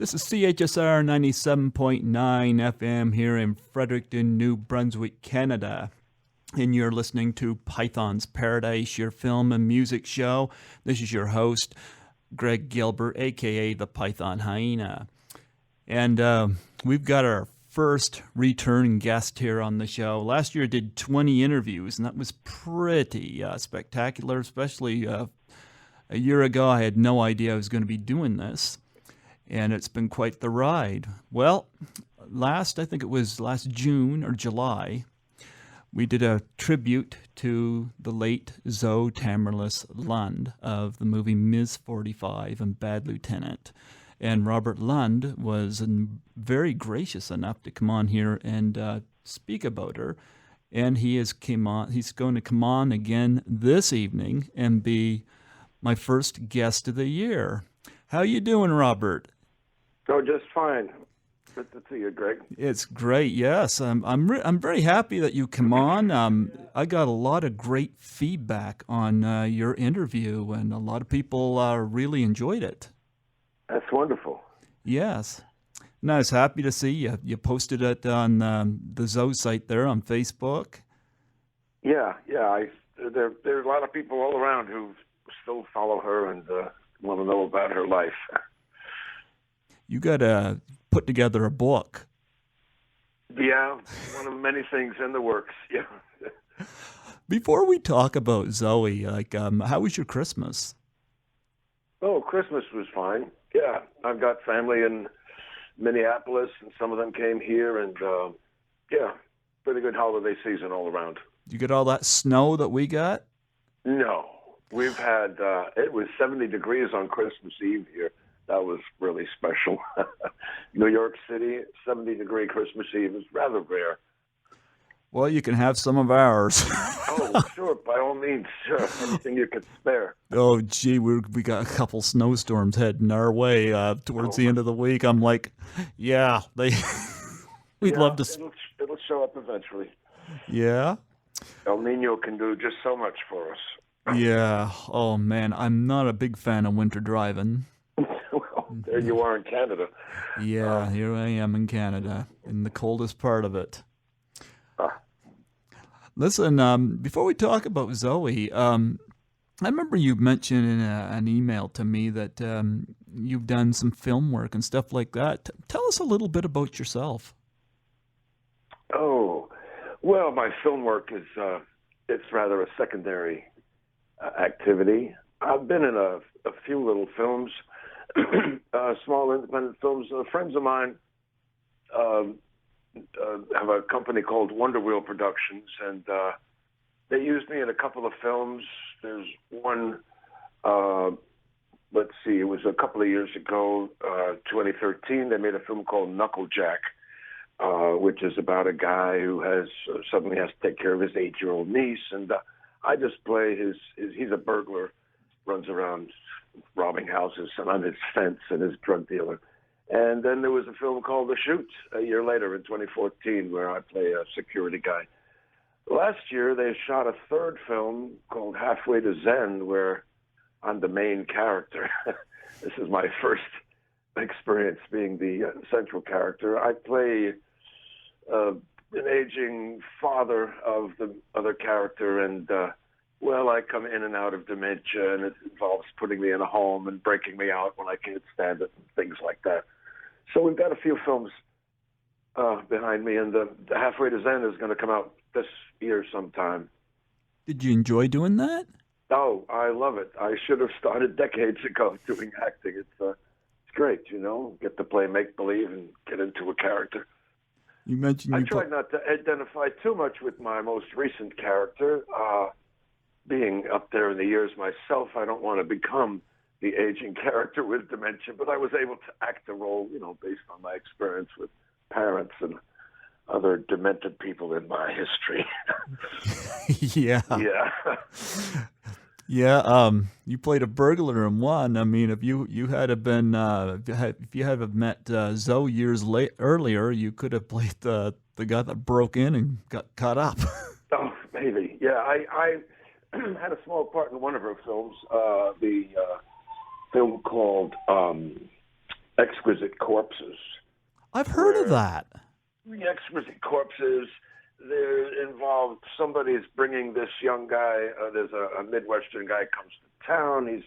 This is CHSR 97.9 FM here in Fredericton, New Brunswick, Canada. And you're listening to Python's Paradise, your film and music show. This is your host, Greg Gilbert, aka the Python Hyena. And we've got our first return guest here on the show. Last year I did 20 interviews, and that was pretty spectacular, especially a year ago I had no idea I was going to be doing this. And it's been quite the ride. Well, I think it was last June or July, we did a tribute to the late Zoe Tamerlis Lund of the movie Ms. 45 and Bad Lieutenant. And Robert Lund was very gracious enough to come on here and speak about her. And he's going to come on again this evening and be my first guest of the year. How you doing, Robert? Oh, just fine. Good to see you, Greg. It's great. Yes, I'm very happy that you come on. I got a lot of great feedback on your interview, and a lot of people really enjoyed it. That's wonderful. Yes, and I was happy to see you. You posted it on the Zoe site there on Facebook. Yeah. There's a lot of people all around who still follow her and want to know about her life. You got to put together a book. Yeah, one of many things in the works. Yeah. Before we talk about Zoe, how was your Christmas? Oh, Christmas was fine. Yeah, I've got family in Minneapolis, and some of them came here, and pretty good holiday season all around. You get all that snow that we got? No, we've had it was 70 degrees on Christmas Eve here. That was really special. New York City, 70-degree Christmas Eve is rather rare. Well, you can have some of ours. Oh, sure, by all means, sure, anything you could spare. Oh, gee, we got a couple snowstorms heading our way towards the end of the week. I'm like, yeah, we'd love to. It'll show up eventually. Yeah. El Nino can do just so much for us. Yeah. Oh man, I'm not a big fan of winter driving. Well, there you are in Canada. Yeah, here I am in Canada, in the coldest part of it. Listen, before we talk about Zoe, I remember you mentioned in an email to me that you've done some film work and stuff like that. Tell us a little bit about yourself. Oh, well, my film work is it's rather a secondary activity. I've been in a few little films. Small independent films. Friends of mine have a company called Wonder Wheel Productions, and they used me in a couple of films. There's one, it was a couple of years ago, 2013, they made a film called Knucklejack, which is about a guy who suddenly has to take care of his 8-year-old niece, and I just play he's a burglar, runs around robbing houses, and I'm his fence and his drug dealer. And then there was a film called The Shoot a year later in 2014 where I play a security guy. Last year they shot a third film called Halfway to Zen where I'm the main character. This is my first experience being the central character. I play an aging father of the other character, and I come in and out of dementia, and it involves putting me in a home and breaking me out when I can't stand it and things like that. So we've got a few films behind me, and the Halfway to Zen is going to come out this year sometime. Did you enjoy doing that? Oh, I love it. I should have started decades ago doing acting. It's great, get to play make-believe and get into a character. You mentioned I tried not to identify too much with my most recent character. Being up there in the years myself, I don't want to become the aging character with dementia, but I was able to act the role, based on my experience with parents and other demented people in my history. Yeah. Yeah. You played a burglar in one. I mean, if you had have been, if you had have met Zoe years earlier, you could have played the guy that broke in and got caught up. Oh, maybe. Yeah, I had a small part in one of her films, the film called Exquisite Corpses. I've heard of that. The Exquisite Corpses, they're involved. Somebody's bringing this young guy. There's a Midwestern guy comes to town.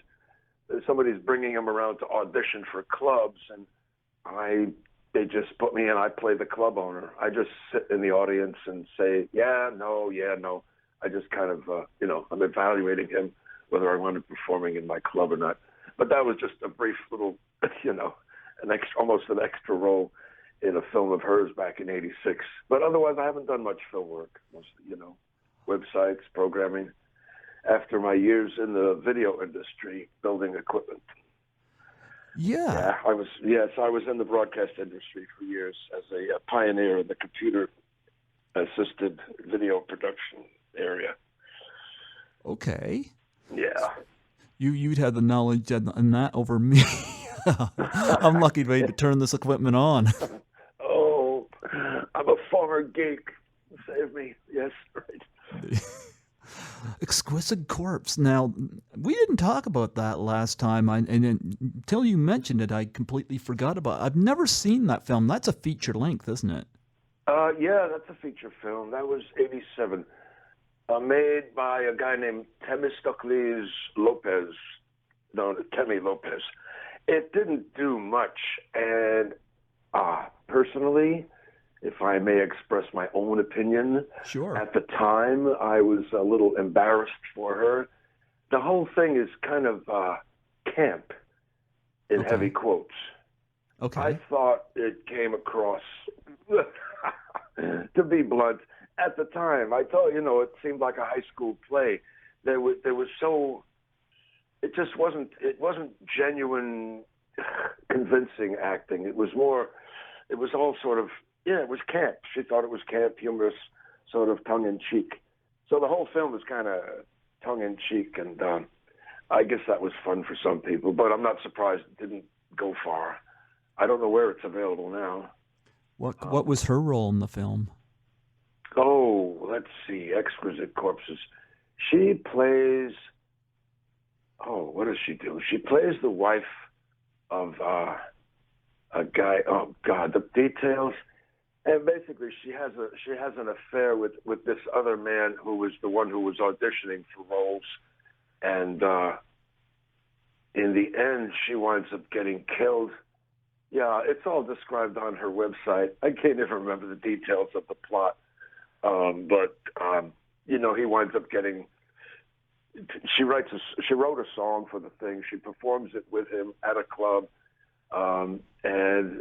Somebody's bringing him around to audition for clubs, and they just put me in. I play the club owner. I just sit in the audience and say, yeah, no. I just kind of, I'm evaluating him, whether I want him performing in my club or not. But that was just a brief little, almost an extra role in a film of hers back in '86. But otherwise, I haven't done much film work. Mostly, websites, programming. After my years in the video industry, building equipment. Yeah. I was in the broadcast industry for years as a pioneer in the computer-assisted video production area. Okay. Yeah. You'd have the knowledge on that over me. I'm lucky to be able to turn this equipment on. Oh, I'm a former geek. Save me. Yes, right. Exquisite Corpse. Now, we didn't talk about that last time, and until you mentioned it, I completely forgot about it. I've never seen that film. That's a feature length, isn't it? Yeah, that's a feature film. That was '87. Made by a guy named Temistocles Lopez. No, Temi Lopez. It didn't do much, and personally, if I may express my own opinion, sure. At the time, I was a little embarrassed for her. The whole thing is kind of camp, in heavy quotes. Okay. I thought it came across, to be blunt, at the time. I thought, it seemed like a high school play. There was it just wasn't genuine, convincing acting. It was all sort of, it was camp. She thought it was camp, humorous, sort of tongue-in-cheek. So the whole film was kind of tongue-in-cheek, and I guess that was fun for some people, but I'm not surprised it didn't go far. I don't know where it's available now. What was her role in the film? Oh, let's see, Exquisite Corpses. She plays, what does she do? She plays the wife of a guy, oh God, the details. And basically, she has an affair with this other man who was the one who was auditioning for roles, and in the end, she winds up getting killed. Yeah, it's all described on her website. I can't even remember the details of the plot, but he winds up getting. She wrote a song for the thing. She performs it with him at a club, and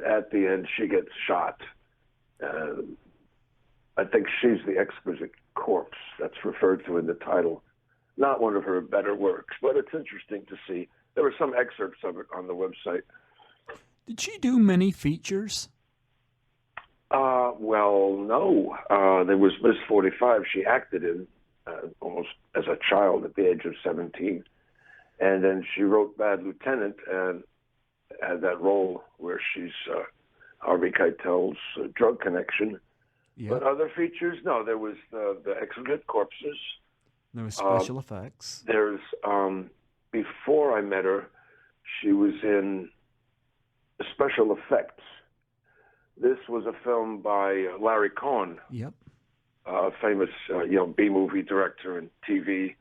at the end, she gets shot. I think she's the Exquisite Corpse that's referred to in the title. Not one of her better works, but it's interesting to see. There were some excerpts of it on the website. Did she do many features? Well, no. There was Miss 45 she acted in almost as a child at the age of 17. And then she wrote Bad Lieutenant and had that role where she's Harvey Keitel's drug connection. Yep. But other features, no. There was the Exquisite Corpses. There was special effects. There's, before I met her, she was in special effects. This was a film by Larry Cohn. Yep. Famous, B-movie director and TV.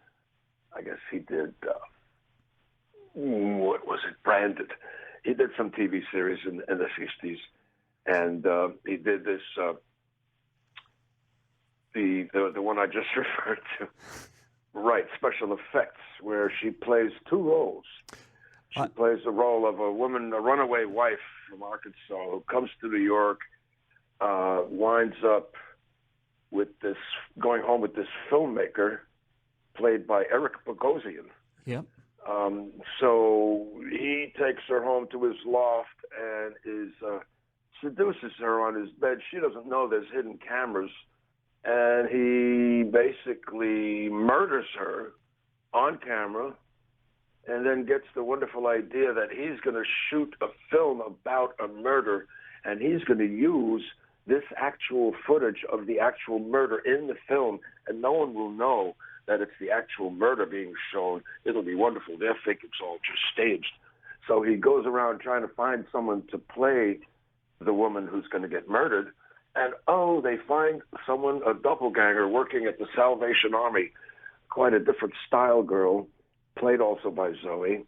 I guess he did, what was it, Branded. He did some TV series in the 60s. And he did this, the one I just referred to. Right, special effects, where she plays two roles. She plays the role of a woman, a runaway wife from Arkansas who comes to New York, winds up going home with this filmmaker played by Eric Bogosian. Yep. So he takes her home to his loft and seduces her on his bed. She doesn't know there's hidden cameras. And he basically murders her on camera and then gets the wonderful idea that he's going to shoot a film about a murder, and he's going to use this actual footage of the actual murder in the film, and no one will know that it's the actual murder being shown. It'll be wonderful. They'll think it's all just staged. So he goes around trying to find someone to play the woman who's going to get murdered. And, they find someone, a doppelganger, working at the Salvation Army, quite a different style girl, played also by Zoe.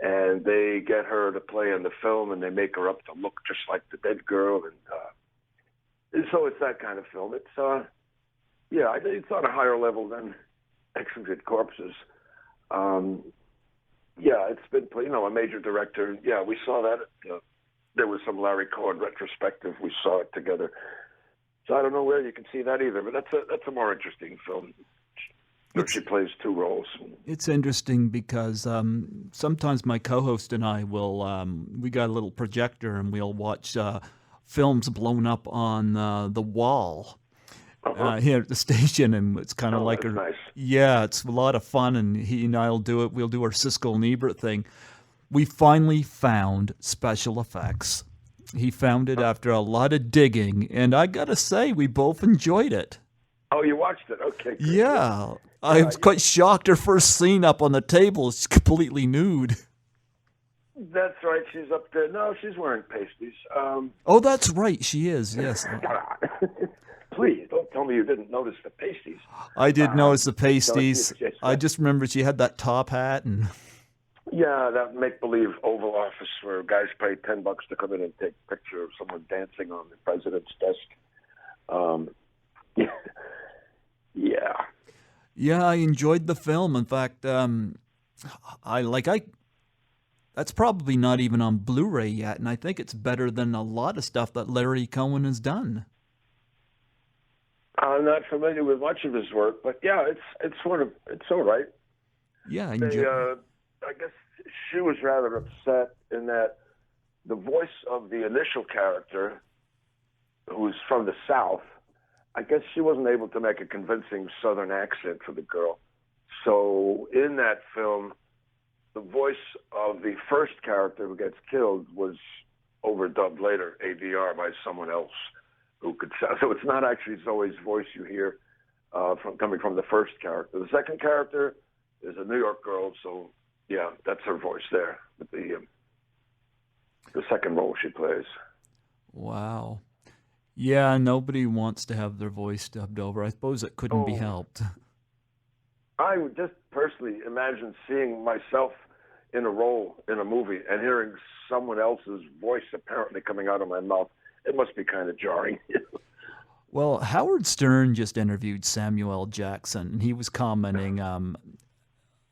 And they get her to play in the film, and they make her up to look just like the dead girl. And so it's that kind of film. It's, it's on a higher level than Exquisite Corpses. It's been, a major director. Yeah, we saw that. There was some Larry Cohen retrospective. We saw it together. So I don't know where you can see that either, but that's a more interesting film. She plays two roles. It's interesting because sometimes my co-host and I will, we got a little projector and we'll watch films blown up on the wall here at the station, and it's kind of like nice. Yeah, it's a lot of fun, and he and I'll do it. We'll do our Siskel and Ebert thing. We finally found special effects. He found it after a lot of digging, and I gotta say, we both enjoyed it. Oh, you watched it? Okay. Great. Yeah. I was quite shocked. Her first scene up on the table is completely nude. That's right. She's up there. No, she's wearing pasties. Oh, that's right. She is, yes. Please, don't tell me you didn't notice the pasties. I did notice the pasties. I just remember she had that top hat. And yeah, that make-believe Oval Office where guys pay $10 to come in and take a picture of someone dancing on the president's desk. Yeah. Yeah, I enjoyed the film. In fact, that's probably not even on Blu-ray yet, and I think it's better than a lot of stuff that Larry Cohen has done. I'm not familiar with much of his work, but yeah, it's all right. Yeah, I guess she was rather upset in that the voice of the initial character, who's from the South, I guess she wasn't able to make a convincing Southern accent for the girl. So in that film, the voice of the first character who gets killed was overdubbed later, ADR, by someone else who could sound. So it's not actually Zoe's voice you hear coming from the first character. The second character is a New York girl, so yeah, that's her voice there. The second role she plays. Wow. Yeah, nobody wants to have their voice dubbed over. I suppose it couldn't be helped. I would just personally imagine seeing myself in a role in a movie and hearing someone else's voice apparently coming out of my mouth. It must be kind of jarring. Well, Howard Stern just interviewed Samuel L. Jackson, and he was commenting.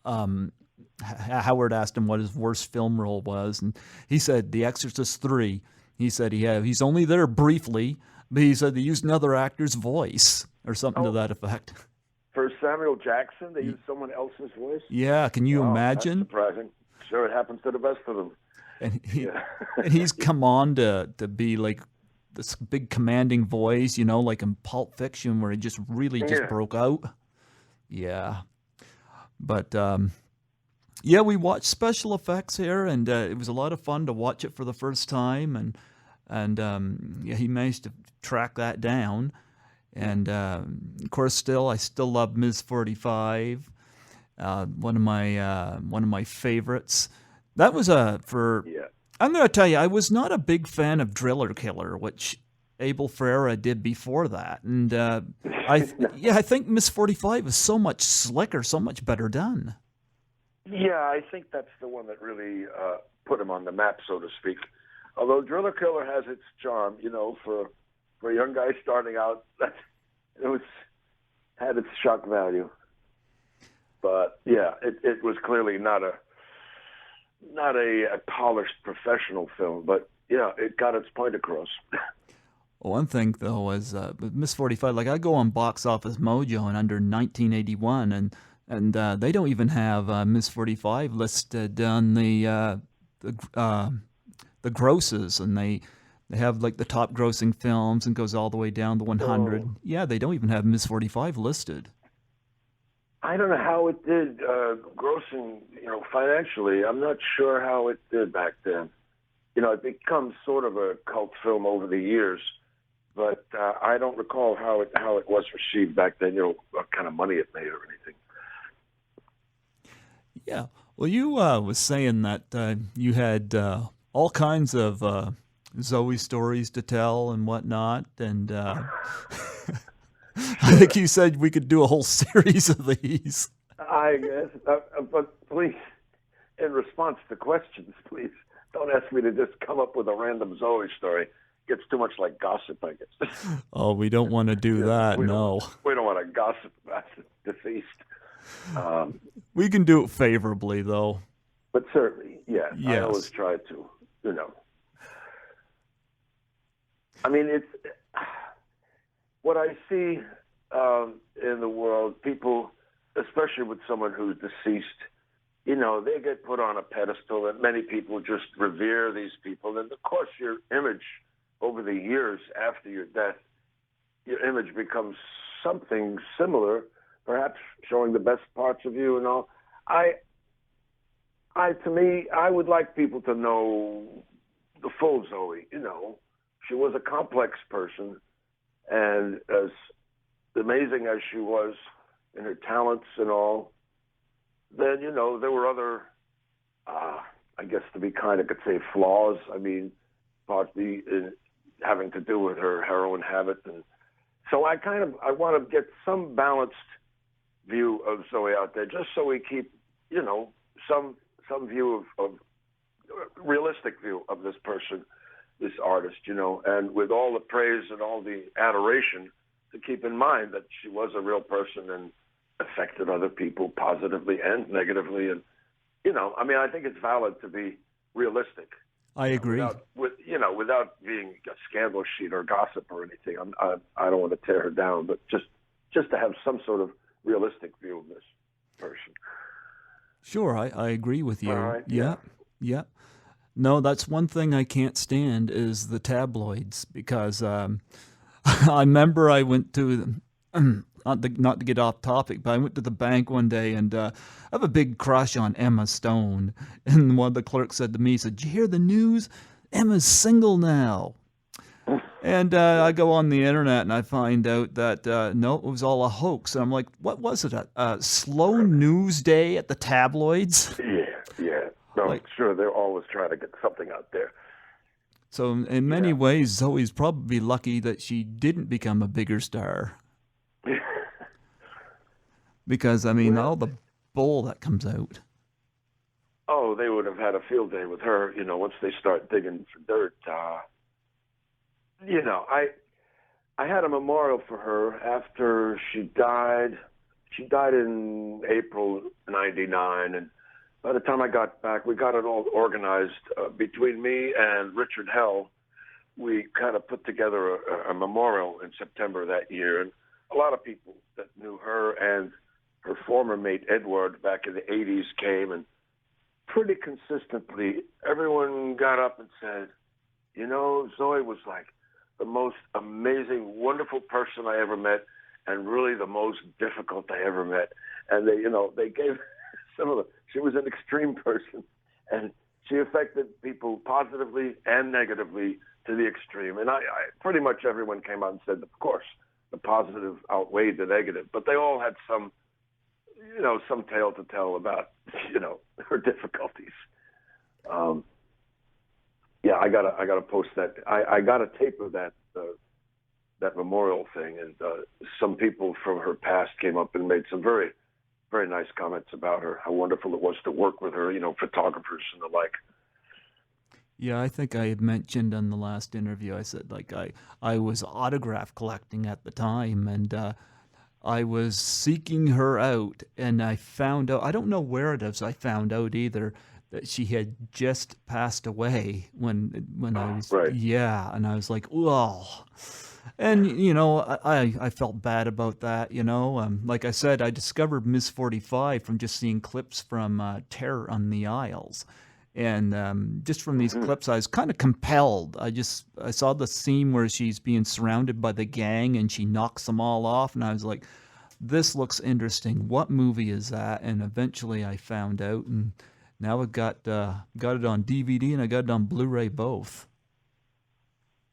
Howard asked him what his worst film role was, and he said The Exorcist 3. He said he's only there briefly, but he said they used another actor's voice or something to that effect. For Samuel Jackson, they used someone else's voice? Yeah, can you imagine? That's surprising. Sure, it happens to the best of them. And he's come on to be like this big commanding voice, like in Pulp Fiction where he just really broke out. Yeah. But, we watched special effects here, and it was a lot of fun to watch it for the first time, and he managed to track that down. And of course, I still love Ms. 45, one of my favorites. That was I'm going to tell you, I was not a big fan of Driller Killer, which Abel Ferrara did before that, and I think Ms. 45 is so much slicker, so much better done. Yeah, I think that's the one that really put him on the map, so to speak. Although Driller Killer has its charm, for a young guy starting out, it had its shock value. But yeah, it was clearly not a polished professional film, but yeah, it got its point across. One thing though is with Miss 45, like I go on Box Office Mojo and under 1981, and they don't even have Miss 45 listed on the grosses, and they have like the top grossing films and goes all the way down to 100. Oh. Yeah, they don't even have Miss 45 listed. I don't know how it did grossing, financially. I'm not sure how it did back then. It becomes sort of a cult film over the years, but I don't recall how it was received back then. What kind of money it made or anything. Yeah. Well, you was saying that you had all kinds of Zoe stories to tell and whatnot, and I think you said we could do a whole series of these. I guess, but please, in response to questions, please don't ask me to just come up with a random Zoe story. Gets too much like gossip, I guess. Oh, we don't want to do that. No, we don't want to gossip about the deceased. We can do it favorably, though. But certainly, yeah, yes. I always try to, you know. I mean, it's what I see in the world. People, especially with someone who's deceased, you know, they get put on a pedestal, and many people just revere these people. And of course, your image over the years after your death, your image becomes something similar, perhaps showing the best parts of you and all. To me, I would like people to know the full Zoe. You know, she was a complex person, and as amazing as she was in her talents and all, then, you know, there were other, I guess to be kind, I could say flaws. I mean, partly having to do with her heroin habit. And so I want to get some balanced view of Zoe out there, just so we keep, you know, some view of realistic view of this person, this artist, you know, and with all the praise and all the adoration, to keep in mind that she was a real person and affected other people positively and negatively. And, you know, I mean, I think it's valid to be realistic. I agree. Without being a scandal sheet or gossip or anything. I don't want to tear her down, but just to have some sort of realistic view of this person. Sure, I agree with you. All right, yeah. No, that's one thing I can't stand is the tabloids, because I remember I went to not to get off topic, but I went to the bank one day, and I have a big crush on Emma Stone, and one of the clerks said to me, he said, "Did you hear the news? Emma's single now." And I go on the internet and I find out that no, it was all a hoax. And I'm like, what was it? A slow news day at the tabloids? Yeah. No, sure, they're always trying to get something out there. So in many ways, Zoe's probably lucky that she didn't become a bigger star. Because, I mean, all the bull that comes out. Oh, they would have had a field day with her, you know, once they start digging for dirt. You know, I had a memorial for her after she died. She died in April '99, and by the time I got back, we got it all organized between me and Richard Hell. We kind of put together a memorial in September that year, and a lot of people that knew her and her former mate Edward back in the '80s came, and pretty consistently everyone got up and said, you know, Zoe was like the most amazing, wonderful person I ever met, and really the most difficult I ever met. And they gave she was an extreme person, and she affected people positively and negatively to the extreme. And I pretty much everyone came out and said, of course, the positive outweighed the negative, but they all had some tale to tell about, her difficulties. I gotta post that. I got a tape of that memorial thing, and some people from her past came up and made some very, very nice comments about her. How wonderful it was to work with her, photographers and the like. Yeah, I think I had mentioned in the last interview, I said, like, I was autograph collecting at the time, and I was seeking her out, and I found out, I don't know where it is, I found out either that she had just passed away when I was, right. Yeah, and I was like, oh. And, I felt bad about that, Like I said, I discovered Miss 45 from just seeing clips from Terror on the Isles. And just from these clips, I was kind of compelled. I saw the scene where she's being surrounded by the gang and she knocks them all off. And I was like, this looks interesting. What movie is that? And eventually I found out. And now I've got it on DVD and I got it on Blu-ray both.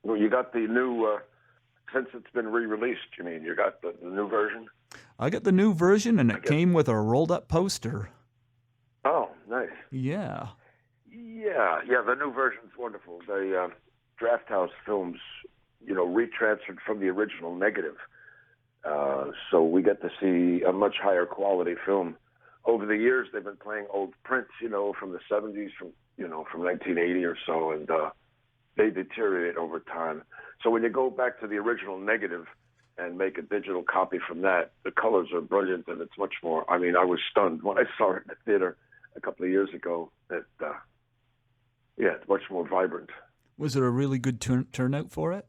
Well, you got the new, since it's been re-released, you mean? You got the new version? I got the new version, and it came with a rolled-up poster. Oh, nice. Yeah. Yeah. The new version's wonderful. The Draft House films, retransferred from the original negative, so we get to see a much higher quality film. Over the years, they've been playing old prints, from the '70s, from 1980 or so, and they deteriorate over time. So when you go back to the original negative and make a digital copy from that, the colors are brilliant, and it's much more. I mean, I was stunned when I saw it in the theater a couple of years ago. It's much more vibrant. Was it a really good turnout for it?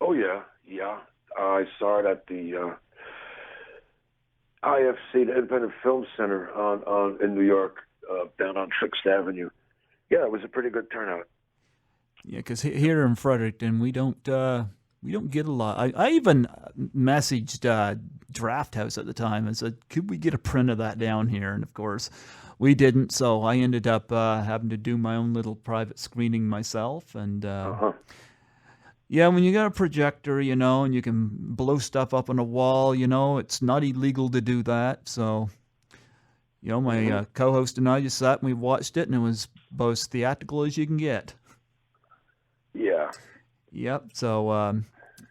Oh yeah. I saw it at the IFC, the Independent Film Center in New York, down on Sixth Avenue. Yeah, it was a pretty good turnout. Yeah, because here in Fredericton, we don't get a lot. I even messaged Draft House at the time and said, could we get a print of that down here? And of course, we didn't. So I ended up having to do my own little private screening myself. And yeah, when you got a projector, and you can blow stuff up on a wall, it's not illegal to do that. So, my co-host and I just sat and we watched it, and it was about as theatrical as you can get. Yeah. Yep. So,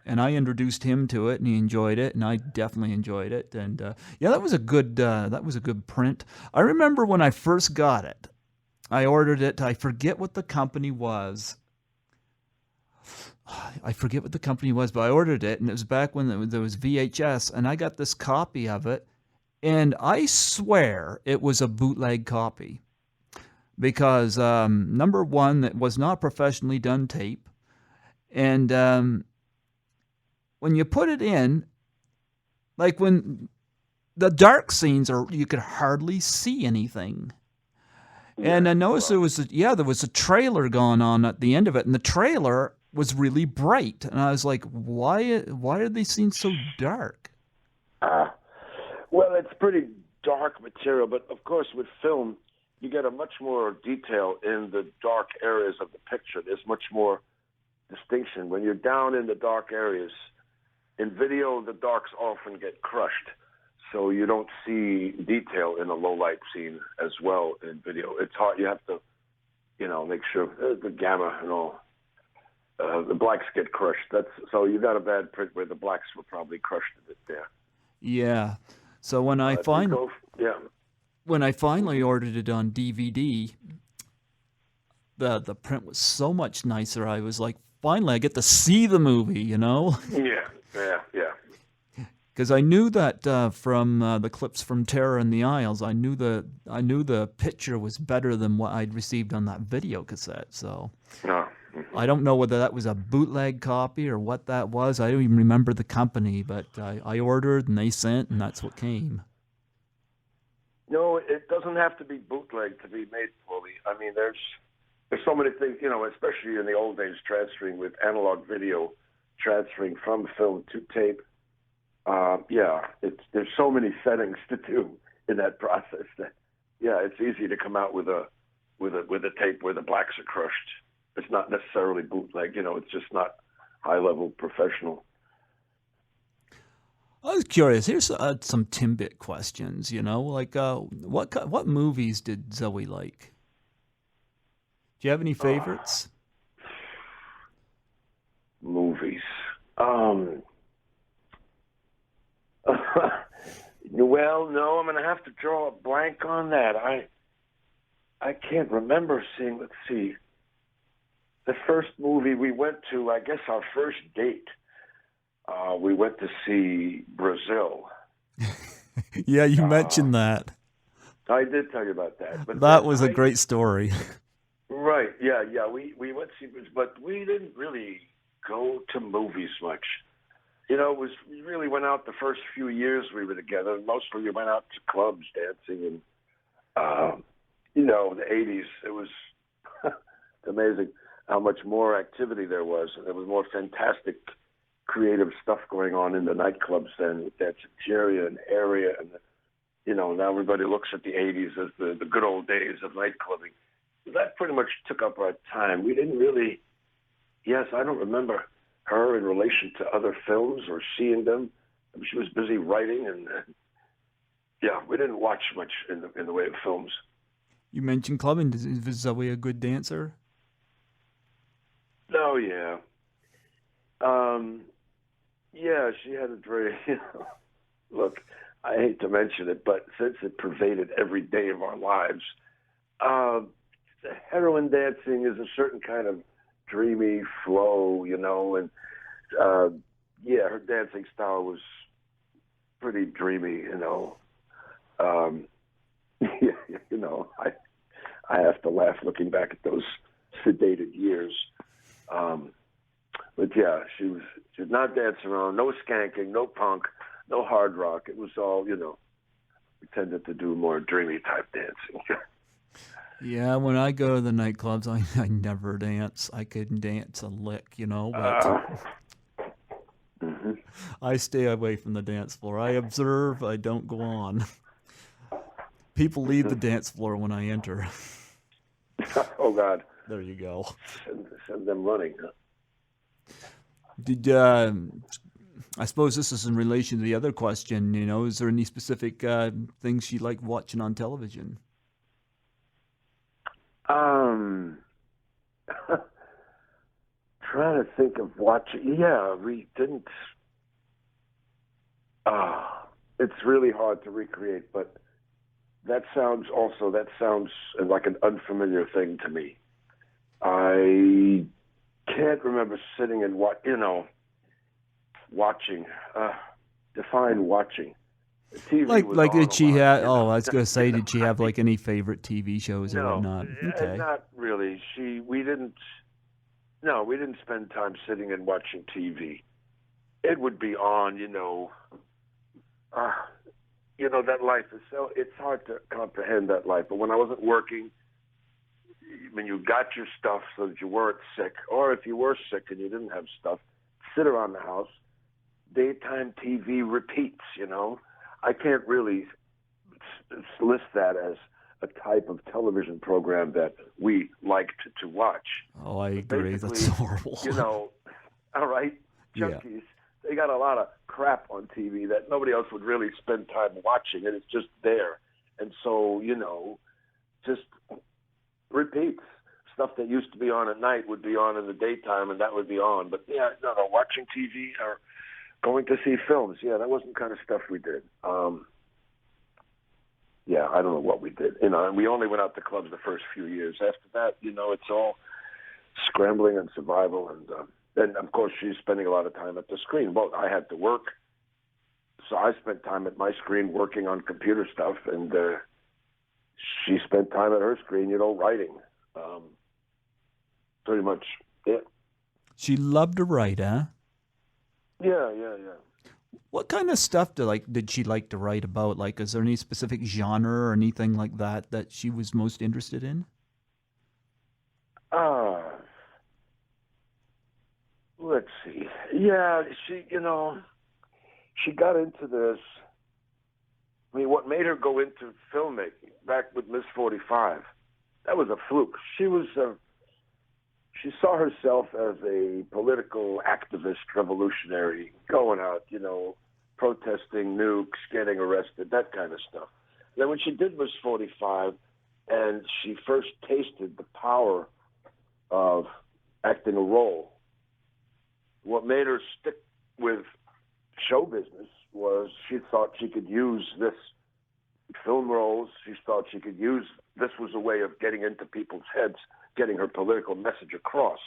and I introduced him to it, and he enjoyed it, and I definitely enjoyed it. And yeah, that was a good print. I remember when I first got it, I ordered it. I forget what the company was. But I ordered it, and it was back when there was VHS, and I got this copy of it, and I swear it was a bootleg copy because, number one, it was not professionally done tape, and when you put it in, like when the dark scenes you could hardly see anything. And I noticed there was a trailer going on at the end of it, and the trailer was really bright, and I was like, why are these scenes so dark? Well, it's pretty dark material, but of course with film, you get a much more detail in the dark areas of the picture. There's much more distinction. When you're down in the dark areas, in video, the darks often get crushed, so you don't see detail in a low-light scene as well in video. It's hard. You have to, make sure the gamma and all. The blacks get crushed. So you got a bad print where the blacks were probably crushed a bit there. Yeah. So when I finally ordered it on DVD, the print was so much nicer. I was like, finally, I get to see the movie. Yeah. Because I knew that from the clips from Terror in the Isles, I knew the picture was better than what I'd received on that video cassette. So. I don't know whether that was a bootleg copy or what that was. I don't even remember the company, but I ordered and they sent, and that's what came. No, it doesn't have to be bootleg to be made fully. I mean, there's so many things, especially in the old days, transferring with analog video, transferring from film to tape. There's so many settings to do in that process that, it's easy to come out with a tape where the blacks are crushed. It's not necessarily bootleg, it's just not high-level professional. I was curious. Here's some Timbit questions, like what movies did Zoe like? Do you have any favorites? Movies. Well, no, I'm going to have to draw a blank on that. I can't remember seeing, let's see. The first movie we went to, I guess our first date, we went to see Brazil. Yeah, you mentioned that. I did tell you about that. But that was a great story. Right, yeah. We went to see, but we didn't really go to movies much. We really went out the first few years we were together. Mostly we went out to clubs dancing and, the 80s. It was amazing how much more activity there was. And there was more fantastic creative stuff going on in the nightclubs than with that Santeria and area. And, now everybody looks at the 80s as the good old days of nightclubbing. That pretty much took up our time. We didn't really, I don't remember her in relation to other films or seeing them. She was busy writing and Yeah, we didn't watch much in the way of films. You mentioned clubbing. Was Zoe a good dancer? Oh yeah, um, yeah. She had a very look. I hate to mention it, but since it pervaded every day of our lives, uh, heroin dancing is a certain kind of dreamy flow, and uh, yeah, her dancing style was pretty dreamy. Um, yeah, I have to laugh looking back at those sedated years. Um, but yeah, she was not dancing around, no skanking, no punk, no hard rock. It was all, we tended to do more dreamy type dancing. Yeah, when I go to the nightclubs, I never dance. I couldn't dance a lick, but uh, mhm. I stay away from the dance floor. I observe, I don't go on. People leave the dance floor when I enter. Oh God, There you go. send them running. Did I suppose this is in relation to the other question, is there any specific things you like watching on television? Um, trying to think of watching. Yeah, we didn't. It's really hard to recreate, but that sounds like an unfamiliar thing to me. I can't remember sitting and watching. Define watching. The TV was Like on did a she lot. have? Oh, I was gonna say, did she have like any favorite TV shows or No, whatnot? Okay. not really. We didn't. No, we didn't spend time sitting and watching TV. It would be on, that life is it's hard to comprehend that life. But when I wasn't working, when you got your stuff so that you weren't sick, or if you were sick and you didn't have stuff, sit around the house, daytime TV repeats. I can't really list that as a type of television program that we liked to watch. Oh, I But agree. That's basically, horrible. all right, Yeah. junkies, they got a lot of crap on TV that nobody else would really spend time watching, and it's just there. And so, just repeats. Stuff that used to be on at night would be on in the daytime, and that would be on. But yeah, no, watching TV or going to see films, yeah, that wasn't the kind of stuff we did. Yeah, I don't know what we did. And we only went out to clubs the first few years. After that, it's all scrambling and survival. And of course, she's spending a lot of time at the screen. Well, I had to work, so I spent time at my screen working on computer stuff, and she spent time at her screen, writing. Pretty much it. She loved to write, huh? Yeah. What kind of stuff did she like to write about? Like, is there any specific genre or anything like that she was most interested in? Let's see. Yeah, she got into this. I mean, what made her go into filmmaking back with Miss 45? That was a fluke. She saw herself as a political activist, revolutionary, going out, protesting nukes, getting arrested, that kind of stuff. Then when she did Miss 45, and she first tasted the power of acting a role, what made her stick with show business was she thought she could use this film roles. She thought she could use this was a way of getting into people's heads, getting her political message across.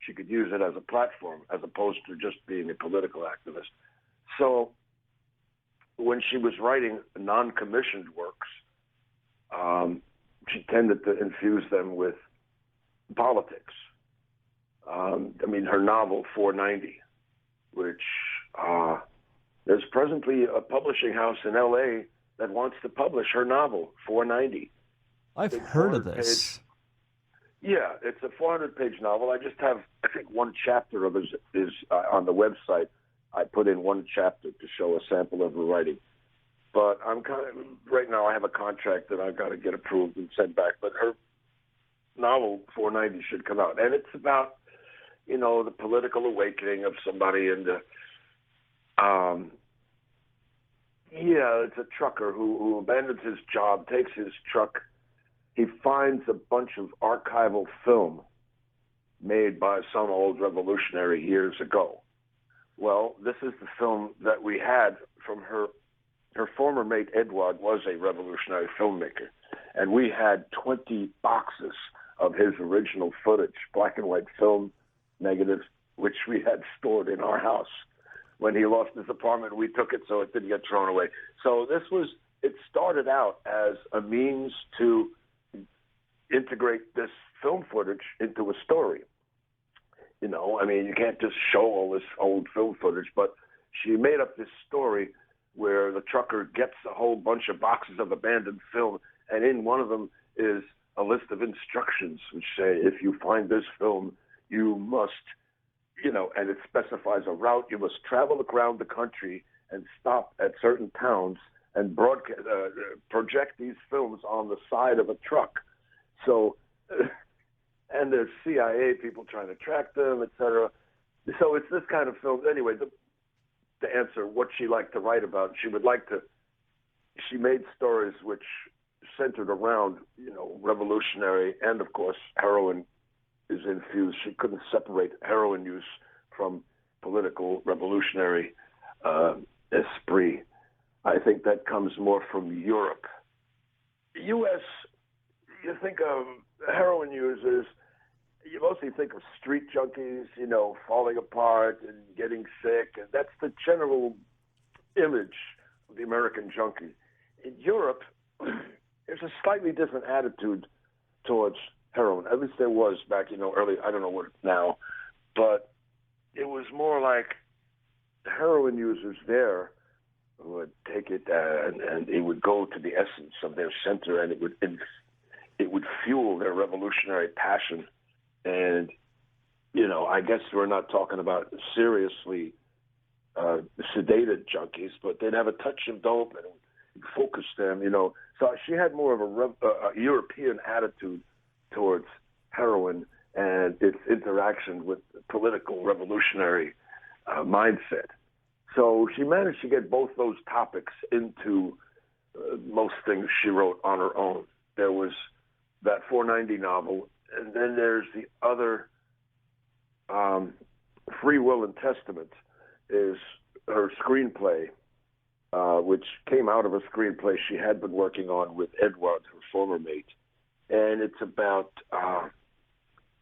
She could use it as a platform as opposed to just being a political activist. So when she was writing non-commissioned works, she tended to infuse them with politics. Her novel 490, which there's presently a publishing house in L.A. that wants to publish her novel 490. I've heard of this. Yeah, it's a 400-page novel. I just have, I think, one chapter of it is on the website. I put in one chapter to show a sample of her writing. But right now I have a contract that I've got to get approved and sent back. But her novel 490 should come out, and it's about the political awakening of somebody, and Yeah, it's a trucker who abandons his job, takes his truck. He finds a bunch of archival film made by some old revolutionary years ago. Well, this is the film that we had from her. Her former mate, Edward, was a revolutionary filmmaker. And we had 20 boxes of his original footage, black and white film negatives, which we had stored in our house. When he lost his apartment, we took it so it didn't get thrown away. So it started out as a means to integrate this film footage into a story. You know, I mean, you can't just show all this old film footage, but she made up this story where the trucker gets a whole bunch of boxes of abandoned film, and in one of them is a list of instructions which say, if you find this film, you must, you know, and it specifies a route. You must travel around the country and stop at certain towns and project these films on the side of a truck. So, and there's CIA people trying to track them, etc. So it's this kind of film. Anyway, to answer what she liked to write about, she made stories which centered around, you know, revolutionary, and of course heroin is infused. She couldn't separate heroin use from political revolutionary esprit. I think that comes more from Europe. U.S., you think of heroin users, you mostly think of street junkies, you know, falling apart and getting sick, and that's the general image of the American junkie. In Europe, there's a slightly different attitude towards heroin. At least there was back, you know, early. I don't know what now, but it was more like heroin users there would take it and it would go to the essence of their center, and it would fuel their revolutionary passion. And, you know, I guess we're not talking about seriously sedated junkies, but they'd have a touch of dope and it would focus them, you know. So she had more of a European attitude towards heroin and its interaction with political revolutionary mindset. So she managed to get both those topics into most things she wrote on her own. There was that 490 novel, and then there's the other, Free Will and Testament, is her screenplay, which came out of a screenplay she had been working on with Edward, her former mate. And it's about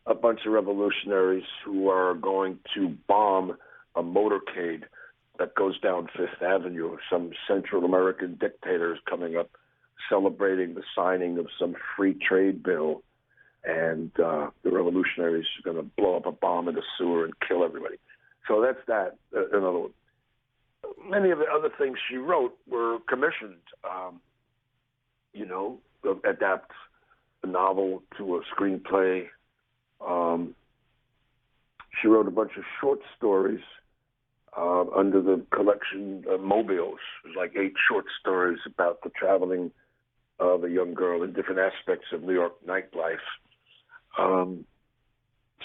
a bunch of revolutionaries who are going to bomb a motorcade that goes down Fifth Avenue. Some Central American dictators coming up celebrating the signing of some free trade bill. And the revolutionaries are going to blow up a bomb in the sewer and kill everybody. So that's that. In other words, many of the other things she wrote were commissioned, you know, adapt a novel to a screenplay. She wrote a bunch of short stories under the collection Mobiles. It was like 8 short stories about the traveling of a young girl in different aspects of New York nightlife.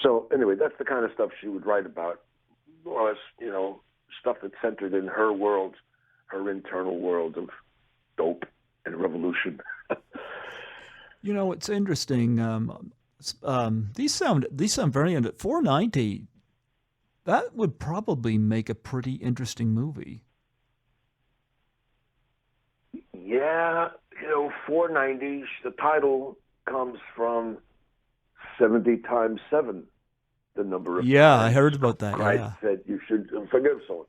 So anyway, that's the kind of stuff she would write about, more or less, you know, stuff that centered in her world, her internal world of dope and revolution. You know, it's interesting. These sound very 490. That would probably make a pretty interesting movie. Yeah, you know, 490. The title comes from 70 times 7, the number of Yeah, times I heard about that. Christ Yeah. said you should forgive someone.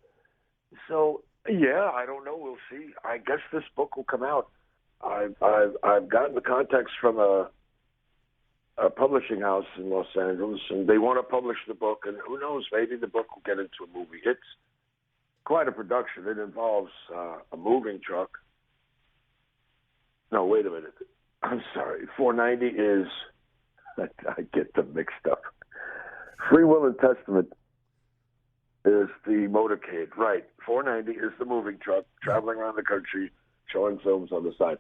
So yeah, I don't know. We'll see. I guess this book will come out. I've gotten the contacts from a publishing house in Los Angeles, and they want to publish the book. And who knows? Maybe the book will get into a movie. It's quite a production. It involves a moving truck. No, wait a minute. I'm sorry. 490 is. I get them mixed up. Free Will and Testament is the motorcade. Right. 490 is the moving truck traveling around the country, showing films on the side.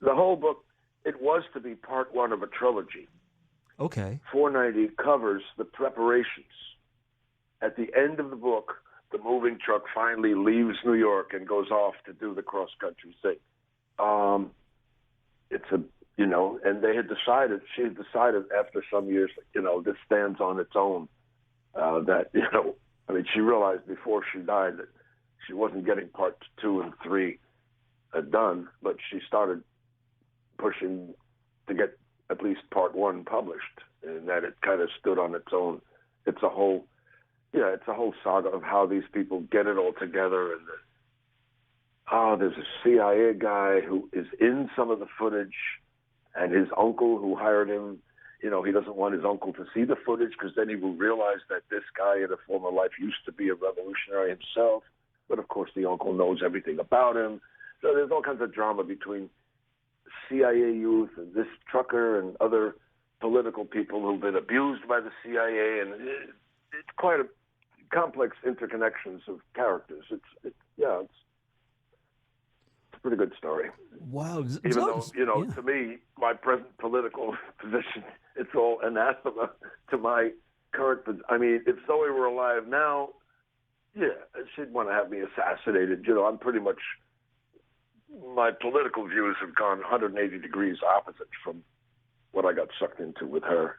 The whole book, it was to be part 1 of a trilogy. Okay. 490 covers the preparations. At the end of the book, the moving truck finally leaves New York and goes off to do the cross-country thing. It's a, and she had decided after some years, this stands on its own, that, she realized before she died that she wasn't getting parts 2 and 3 done, but she started pushing to get at least part 1 published, and that it kind of stood on its own. It's a whole saga of how these people get it all together. And there's a CIA guy who is in some of the footage, and his uncle who hired him, he doesn't want his uncle to see the footage because then he will realize that this guy in a former life used to be a revolutionary himself. But of course, the uncle knows everything about him. So there's all kinds of drama between CIA youth and this trucker and other political people who've been abused by the CIA, and it's quite a complex interconnections of characters. It's a pretty good story. Wow. Even though, to me, my present political position, it's all anathema to my current. If Zoe were alive now, she'd want to have me assassinated. I'm pretty much, my political views have gone 180 degrees opposite from what I got sucked into with her,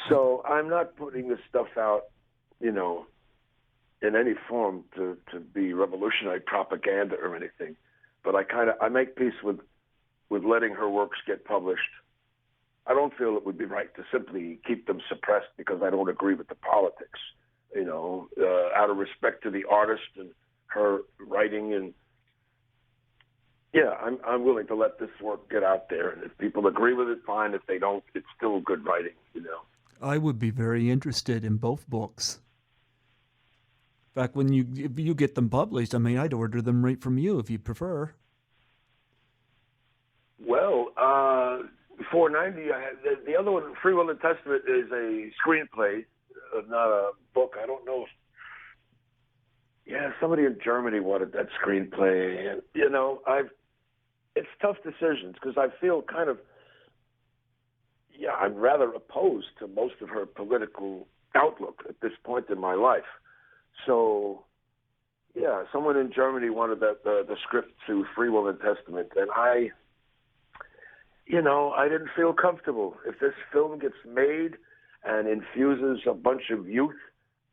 So I'm not putting this stuff out, in any form to be revolutionary propaganda or anything. But I make peace with letting her works get published. I don't feel it would be right to simply keep them suppressed because I don't agree with the politics, out of respect to the artist and her writing. And I'm willing to let this work get out there. And if people agree with it, fine. If they don't, it's still good writing, I would be very interested in both books. In fact, if you get them published, I'd order them right from you if you prefer. Well, 490, the other one, Free Will and Testament, is a screenplay, not a book. I don't know. Somebody in Germany wanted that screenplay. And, it's tough decisions because I feel kind of, I'm rather opposed to most of her political outlook at this point in my life. So, someone in Germany wanted the script to Free Will and Testament, and I didn't feel comfortable. If this film gets made and infuses a bunch of youth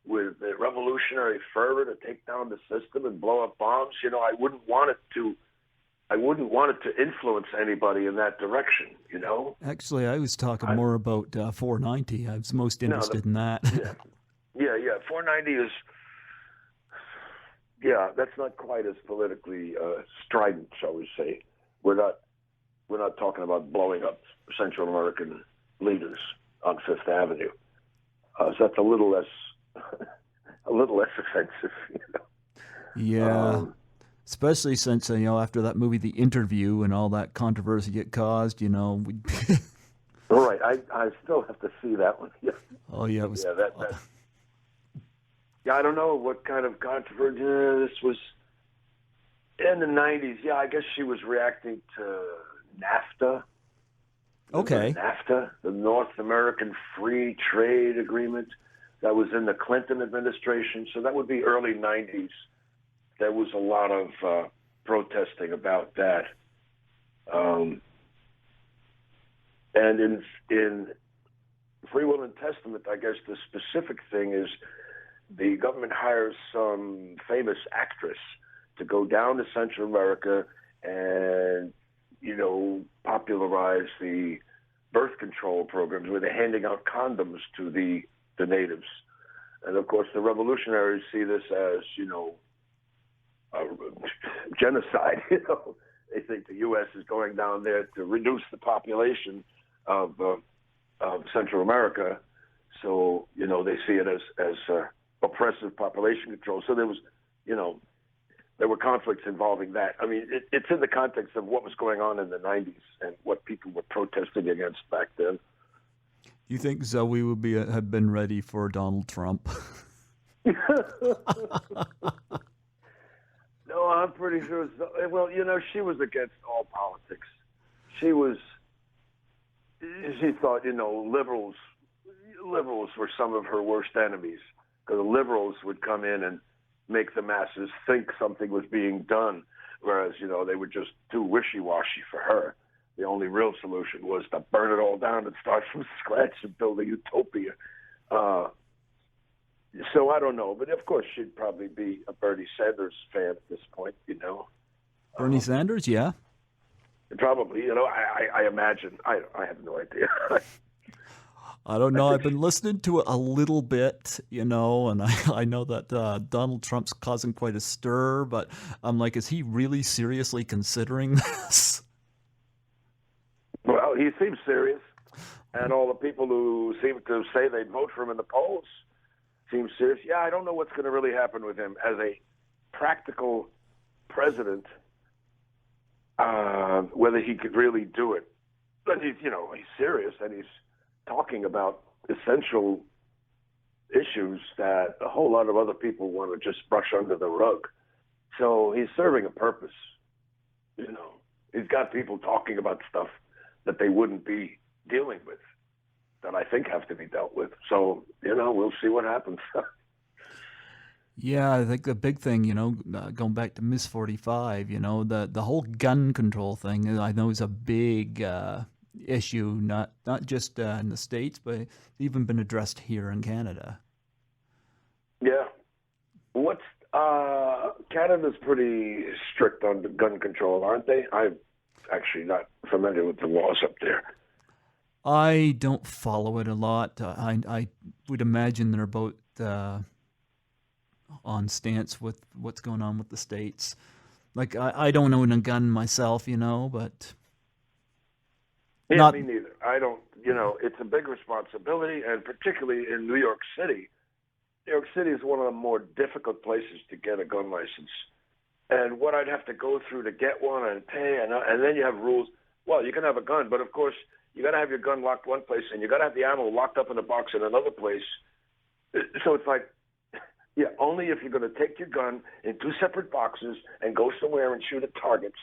with the revolutionary fervor to take down the system and blow up bombs, I wouldn't want it to influence anybody in that direction, Actually, I was talking more about 490. I was most interested in that. Yeah. 490 is, that's not quite as politically strident, shall we say. We're not talking about blowing up Central American leaders on Fifth Avenue. So that's a little less offensive, Yeah. Especially since, after that movie, The Interview, and all that controversy it caused, All right. I still have to see that one. Yeah. Oh, yeah. It was, I don't know what kind of controversy. This was in the 90s. Yeah, I guess she was reacting to NAFTA. Okay. NAFTA, the North American Free Trade Agreement, that was in the Clinton administration. So that would be early 90s. There was a lot of protesting about that. And in Free Will and Testament, I guess the specific thing is the government hires some famous actress to go down to Central America and, popularize the birth control programs where they're handing out condoms to the natives. And of course, the revolutionaries see this as, genocide. They think the U.S. is going down there to reduce the population of Central America. So, they see it as oppressive population control. So there was, there were conflicts involving that. It's in the context of what was going on in the 90s and what people were protesting against back then. You think Zoe would have been ready for Donald Trump? No, I'm pretty sure. Well, she was against all politics. She thought, liberals were some of her worst enemies. because the liberals would come in and make the masses think something was being done, whereas, they were just too wishy-washy for her. The only real solution was to burn it all down and start from scratch and build a utopia. So I don't know, but of course she'd probably be a Bernie Sanders fan at this point, Bernie Sanders, yeah. Probably, I imagine. I have no idea. I don't know. I've been listening to it a little bit, and I know that Donald Trump's causing quite a stir, but I'm like, is he really seriously considering this? Well, he seems serious, and all the people who seem to say they'd vote for him in the polls seem serious. Yeah, I don't know what's going to really happen with him as a practical president, whether he could really do it. But he's serious, and he's talking about essential issues that a whole lot of other people want to just brush under the rug. So he's serving a purpose. He's got people talking about stuff that they wouldn't be dealing with, that I think have to be dealt with. So, we'll see what happens. Yeah, I think the big thing, going back to Miss 45, the whole gun control thing, I know is a big issue, not just in the States, but it's even been addressed here in Canada. Yeah. Canada's pretty strict on the gun control, aren't they? I'm actually not familiar with the laws up there. I don't follow it a lot. I would imagine they're about on stance with what's going on with the States. Like, I don't own a gun myself, but... Yeah, me neither. I don't, it's a big responsibility, and particularly in New York City. New York City is one of the more difficult places to get a gun license. And what I'd have to go through to get one and pay, and then you have rules. Well, you can have a gun, but of course, you got to have your gun locked one place, and you got to have the ammo locked up in a box in another place. So it's like, yeah, only if you're going to take your gun in two separate boxes and go somewhere and shoot at targets.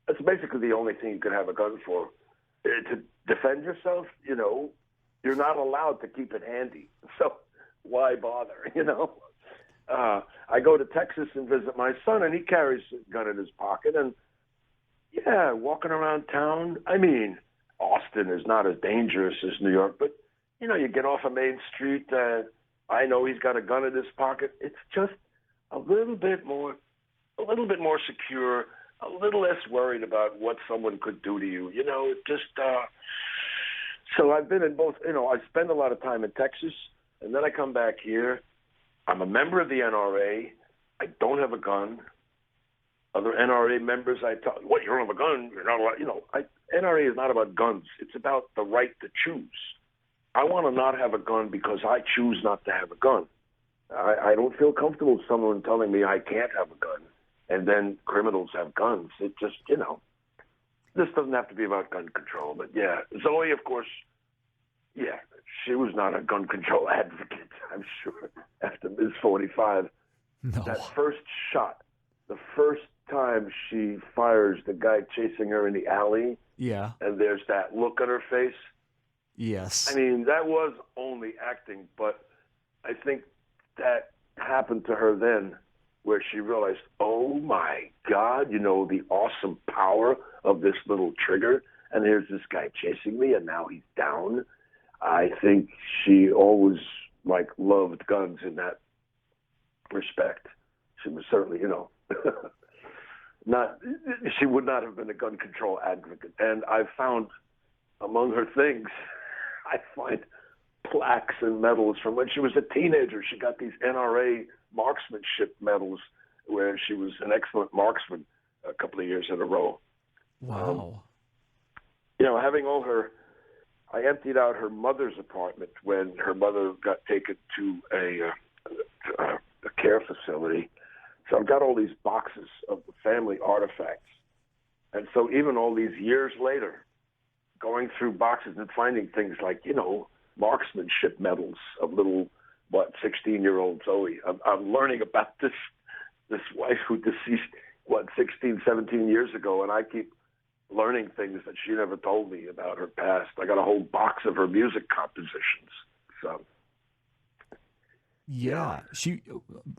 That's basically the only thing you could have a gun for. To defend yourself, you're not allowed to keep it handy. So why bother, I go to Texas and visit my son, and he carries a gun in his pocket. And, yeah, walking around town, I mean, Austin is not as dangerous as New York, but, you get off a main street, I know he's got a gun in his pocket. It's just a little bit more secure, a little less worried about what someone could do to you. So I've been in both, I spend a lot of time in Texas, and then I come back here. I'm a member of the NRA. I don't have a gun. Other NRA members, I tell, what, you don't have a gun? You're not allowed, NRA is not about guns. It's about the right to choose. I want to not have a gun because I choose not to have a gun. I don't feel comfortable with someone telling me I can't have a gun, and then criminals have guns. It just, this doesn't have to be about gun control. But, yeah, Zoe, of course, yeah, she was not a gun control advocate, I'm sure, after Ms. 45. No. That first shot, the first time she fires the guy chasing her in the alley, yeah, and there's that look on her face. Yes. I mean, that was only acting, but I think that happened to her then, where she realized, oh my God, the awesome power of this little trigger, and here's this guy chasing me, and now he's down. I think she always, loved guns in that respect. She was certainly, she would not have been a gun control advocate. And I've found among her things, I find plaques and medals from when she was a teenager. She got these NRA marksmanship medals where she was an excellent marksman a couple of years in a row. Wow. Having all her, I emptied out her mother's apartment when her mother got taken to a care facility. So I've got all these boxes of family artifacts. And so even all these years later, going through boxes and finding things like, marksmanship medals of little, 16-year-old Zoe. I'm learning about this wife who deceased, 16, 17 years ago, and I keep learning things that she never told me about her past. I got a whole box of her music compositions. So, Yeah. Yeah, she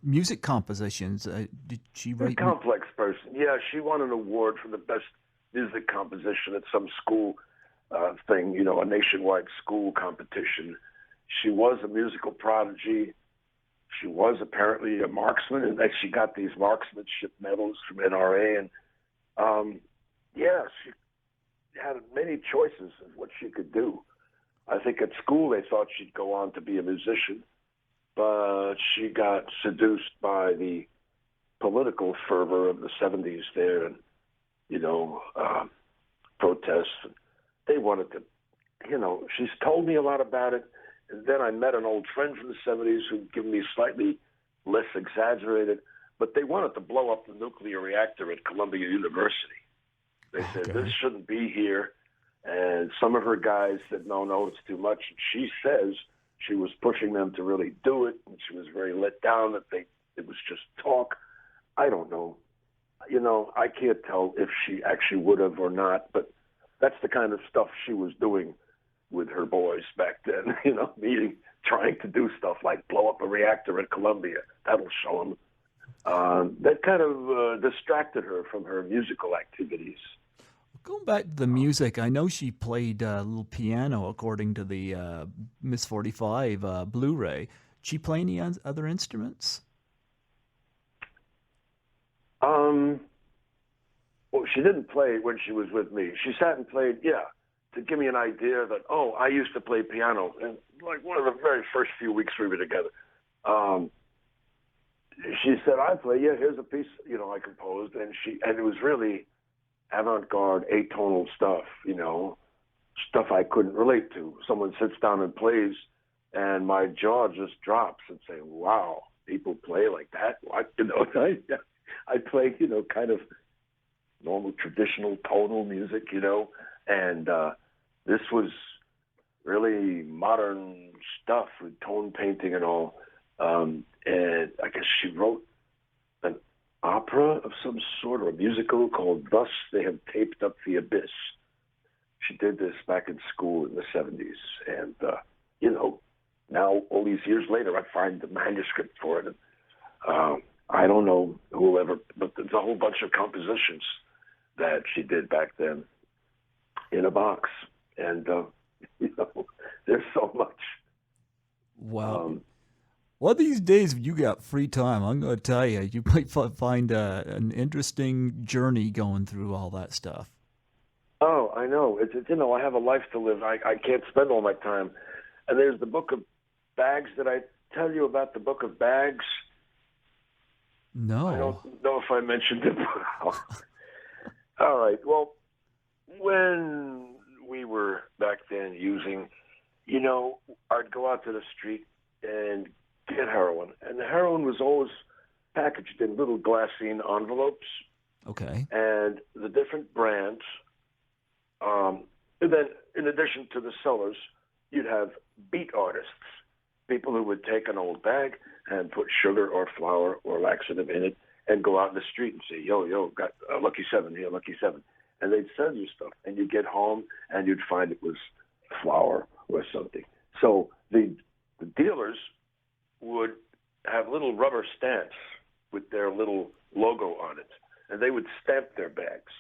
music compositions. Did she A write? complex person. Yeah, she won an award for the best music composition at some school thing, a nationwide school competition. She was a musical prodigy. She was apparently a marksman, and that she got these marksmanship medals from NRA. And yeah, she had many choices of what she could do. I think at school they thought she'd go on to be a musician, but she got seduced by the political fervor of the 70s there, and protests. They wanted to, she's told me a lot about it. And then I met an old friend from the 70s who'd given me slightly less exaggerated, but they wanted to blow up the nuclear reactor at Columbia University. They said, this shouldn't be here. And some of her guys said, no, it's too much. And she says she was pushing them to really do it, and she was very let down that it was just talk. I don't know. I can't tell if she actually would have or not, but that's the kind of stuff she was doing with her boys back then, trying to do stuff like blow up a reactor at Columbia. That'll show them. That kind of distracted her from her musical activities. Going back to the music, I know she played a little piano according to the Miss 45 Blu-ray. Did she play any other instruments? Well, she didn't play when she was with me. She sat and played, to give me an idea that, I used to play piano. And like one of the very first few weeks we were together, she said, I play, here's a piece, I composed. And it was really avant-garde, atonal stuff, stuff I couldn't relate to. Someone sits down and plays, and my jaw just drops and say, wow, people play like that? What? I play, kind of normal, traditional, tonal music, and this was really modern stuff with tone painting and all. And I guess she wrote an opera of some sort, or a musical called Thus They Have Taped Up the Abyss. She did this back in school in the 70s. And, now all these years later, I find the manuscript for it. And, I don't know who will ever, but there's a whole bunch of compositions that she did back then in a box. And, there's so much. Wow. Well, these days, if you got free time, I'm going to tell you, you might find an interesting journey going through all that stuff. Oh, I know. It's I have a life to live. I can't spend all my time. And there's the book of bags. Did I tell you about the book of bags? No. I don't know if I mentioned it. All right. Well, when we were back then using, I'd go out to the street and get heroin. And the heroin was always packaged in little glassine envelopes. Okay. And the different brands, and then in addition to the sellers, you'd have beat artists, people who would take an old bag and put sugar or flour or laxative in it and go out in the street and say, yo, got a Lucky 7 here, Lucky 7. And they'd sell you stuff. And you'd get home and you'd find it was flour or something. So the dealers would have little rubber stamps with their little logo on it. And they would stamp their bags.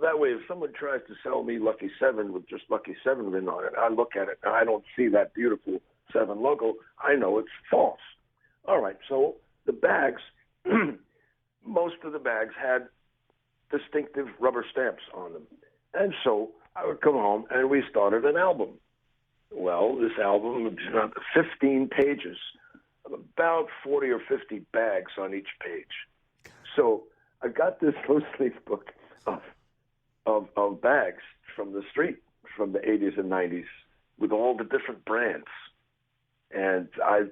That way, if someone tries to sell me Lucky 7 with just Lucky 7 written on it, I look at it and I don't see that beautiful 7 logo, I know it's false. All right, so the bags, most of the bags had distinctive rubber stamps on them. And so I would come home and we started an album. Well, this album was about 15 pages, about 40 or 50 bags on each page. So I got this loose leaf book of bags from the street from the 80s and 90s with all the different brands. And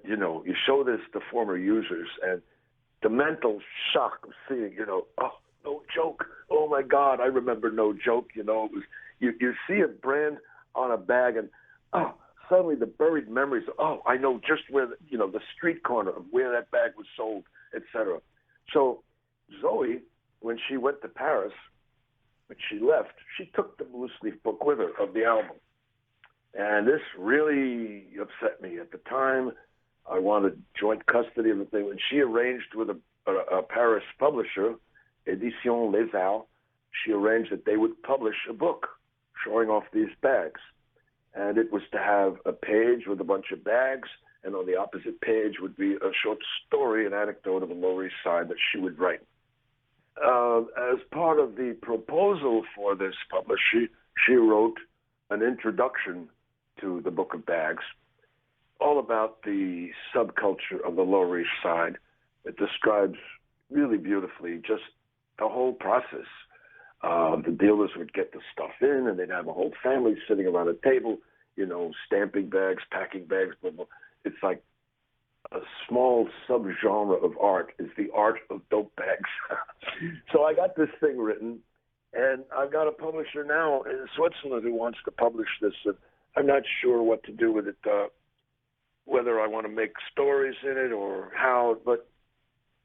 you show this to former users, and the mental shock of seeing, oh, No Joke. Oh my God, I remember No Joke. It was you see a brand on a bag, and suddenly the buried memories. Oh, I know just where the street corner of where that bag was sold, etc. So Zoe, when she went to Paris, when she left, she took the loose leaf book with her of the album. And this really upset me at the time. I wanted joint custody of the thing. And she arranged with a Paris publisher, Éditions Les Arts, she arranged that they would publish a book showing off these bags. And it was to have a page with a bunch of bags, and on the opposite page would be a short story, an anecdote of the Lower East Side that she would write. As part of the proposal for this publish, she wrote an introduction to the Book of Bags, all about the subculture of the Lower East Side. It describes really beautifully just the whole process. The dealers would get the stuff in, and they'd have a whole family sitting around a table, you know, stamping bags, packing bags. It's like a small subgenre of art is the art of dope bags. So I got this thing written, and I've got a publisher now in Switzerland who wants to publish this. I'm not sure what to do with it, whether I want to make stories in it or how, but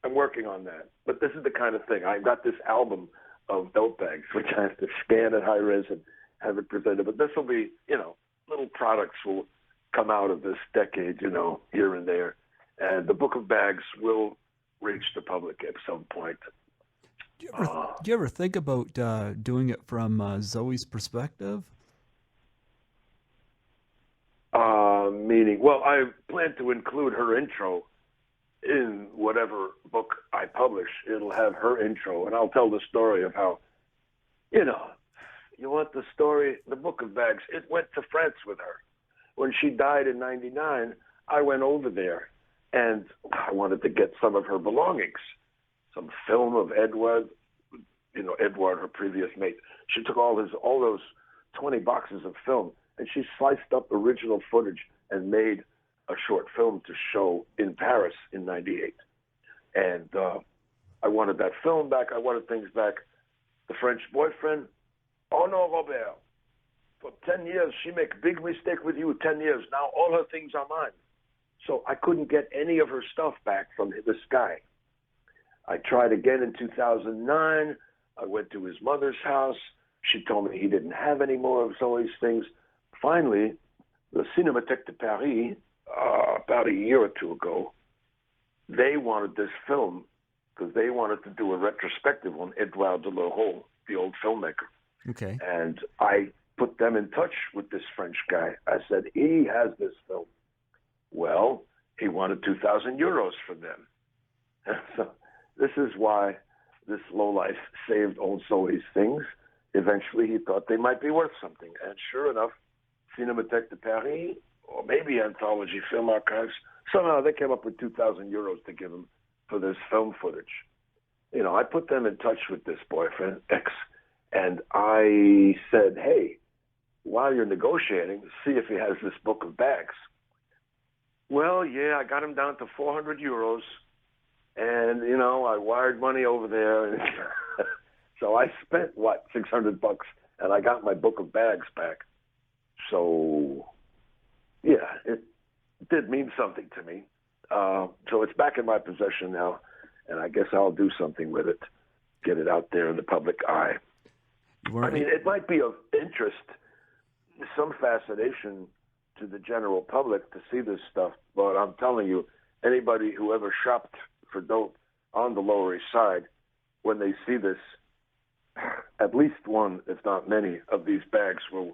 I'm working on that. But this is the kind of thing. I've got this album of dope bags, which I have to scan at high res and have it presented. But this will be, you know, little products will come out of this decade, you know, here and there. And the Book of Bags will reach the public at some point. Do you ever think about doing it from Zoe's perspective? Meaning, well, I plan to include her intro in whatever book I publish. It'll have her intro, and I'll tell the story of how, you know, you want the story, the Book of Bags, it went to France with her. When she died in 99, I went over there, and I wanted to get some of her belongings, some film of Edward, you know, Edward, her previous mate. She took all those 20 boxes of film, and she sliced up original footage and made a short film to show in Paris in 98. And I wanted that film back. I wanted things back. The French boyfriend, oh no, Robert, for 10 years, she make a big mistake with you, 10 years. Now all her things are mine. So I couldn't get any of her stuff back from this guy. I tried again in 2009. I went to his mother's house. She told me he didn't have any more of Zoe's things. Finally, the Cinémathèque de Paris, about a year or two ago, they wanted this film because they wanted to do a retrospective on Edouard de Leroux, the old filmmaker. Okay. And I put them in touch with this French guy. I said, he has this film. Well, he wanted 2,000 euros for them. So this is why this lowlife saved old Zoe's things. Eventually, he thought they might be worth something. And sure enough, Cinémathèque de Paris, or maybe Anthology Film Archives, somehow they came up with 2,000 euros to give him for this film footage. You know, I put them in touch with this boyfriend, ex, and I said, hey, while you're negotiating, see if he has this Book of Bags. Well, yeah, I got him down to 400 euros, and, you know, I wired money over there. So I spent, 600 bucks, and I got my Book of Bags back. So, yeah, it did mean something to me. So it's back in my possession now, and I guess I'll do something with it, get it out there in the public eye. I mean, it might be of interest, some fascination to the general public to see this stuff, but I'm telling you, anybody who ever shopped for dope on the Lower East Side, when they see this, at least one, if not many, of these bags will,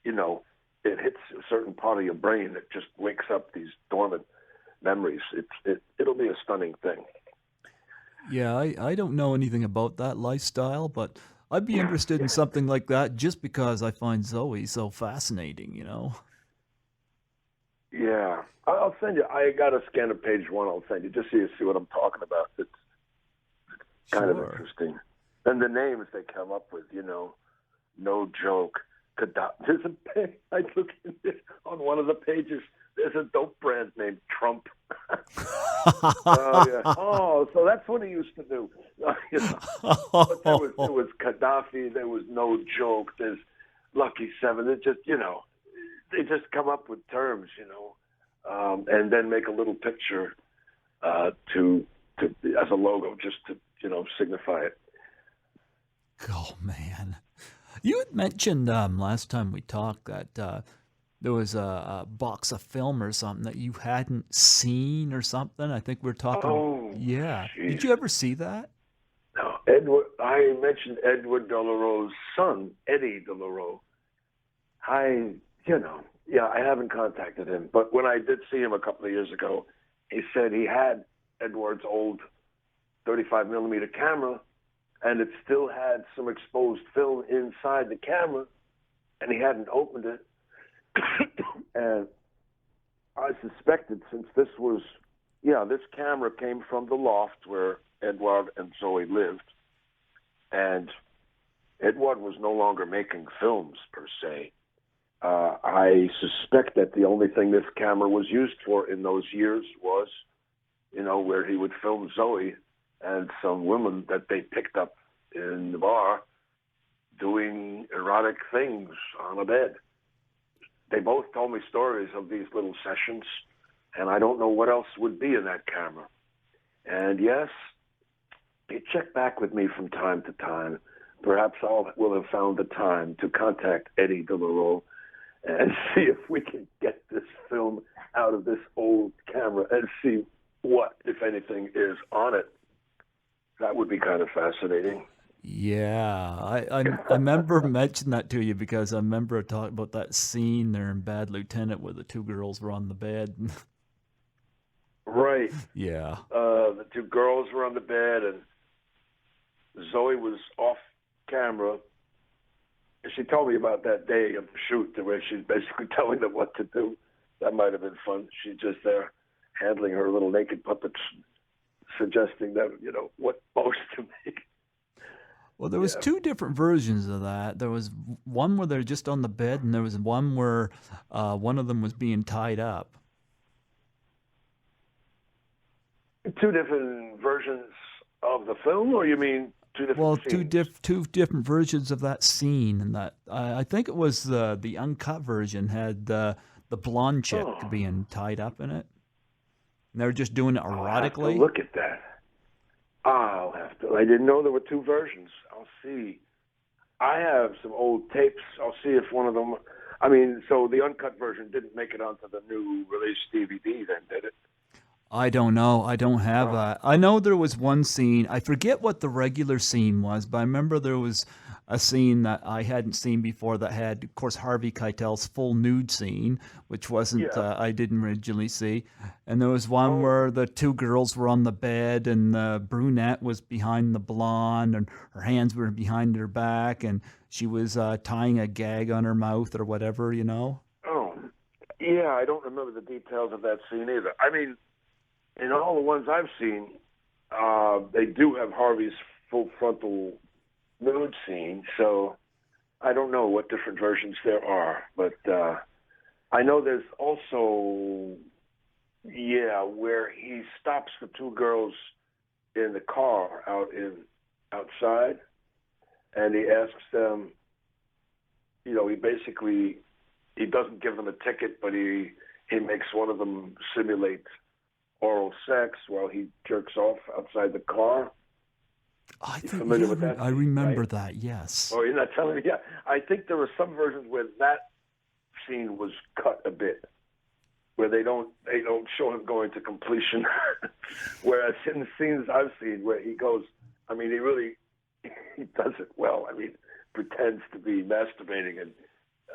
you know, it hits a certain part of your brain that just wakes up these dormant memories. It'll be a stunning thing. Yeah, I don't know anything about that lifestyle, but I'd be interested in something like that just because I find Zoe so fascinating, you know? Yeah. I'll send you. I got to scan a page one. I'll send you just so you see what I'm talking about. It's kind of interesting. And the names they come up with, you know, no joke. There's a page, I look at this on one of the pages. There's a dope brand named Trump. Yeah. Oh, so that's what he used to do. You know. But there was Gaddafi. There was no joke. There's Lucky Seven. It just, you know, they just come up with terms, you know, and then make a little picture to as a logo, just to, you know, signify it. Oh man. You had mentioned last time we talked that there was a box of film or something that you hadn't seen or something. I think we're talking. Oh, Yeah. jeez. Did you ever see that? Now, Edward, I mentioned Edward Delaroe's son, Eddie Delaroe. I haven't contacted him, but when I did see him a couple of years ago, he said he had Edward's old 35 millimeter camera, and it still had some exposed film inside the camera, and he hadn't opened it. And I suspected, since this camera came from the loft where Edward and Zoe lived, and Edward was no longer making films per se. I suspect that the only thing this camera was used for in those years was, where he would film Zoe and some women that they picked up in the bar doing erotic things on a bed. They both told me stories of these little sessions, and I don't know what else would be in that camera. And yes, you check back with me from time to time. Perhaps will have found the time to contact Eddie Delaroe and see if we can get this film out of this old camera and see what, if anything, is on it. That would be kind of fascinating. Yeah, I remember mentioning that to you because I remember talking about that scene there in Bad Lieutenant where the two girls were on the bed. Right. Yeah. The two girls were on the bed, and Zoe was off camera. She told me about that day of the shoot, where she's basically telling them what to do. That might have been fun. She's just there handling her little naked puppets, suggesting that, what pose to make. Well, there was two different versions of that. There was one where they're just on the bed, and there was one where one of them was being tied up. Two different versions of the film, or you mean two different scenes? Two different versions of that scene, and that I think it was the uncut version had the blonde chick being tied up in it. And they were just doing it erotically. I'll have to look at that. I'll have to. I didn't know there were two versions. I'll see. I have some old tapes. I'll see if one of them. So the uncut version didn't make it onto the new release DVD, then, did it? I don't know. I don't have that. I know there was one scene. I forget what the regular scene was, but I remember there was a scene that I hadn't seen before that had, of course, Harvey Keitel's full nude scene, which wasn't, I didn't originally see. And there was one where the two girls were on the bed and the brunette was behind the blonde and her hands were behind her back and she was tying a gag on her mouth or whatever, Oh, yeah, I don't remember the details of that scene either. In all the ones I've seen, they do have Harvey's full frontal nude scene, so I don't know what different versions there are, but I know there's also, where he stops the two girls in the car outside, and he asks them, he doesn't give them a ticket, but he makes one of them simulate oral sex while he jerks off outside the car. I think familiar with that? I remember right? that, yes. Oh, you're not telling me? Yeah. I think there were some versions where that scene was cut a bit, where they don't show him going to completion. Whereas in the scenes I've seen where he goes, he does it well. Pretends to be masturbating and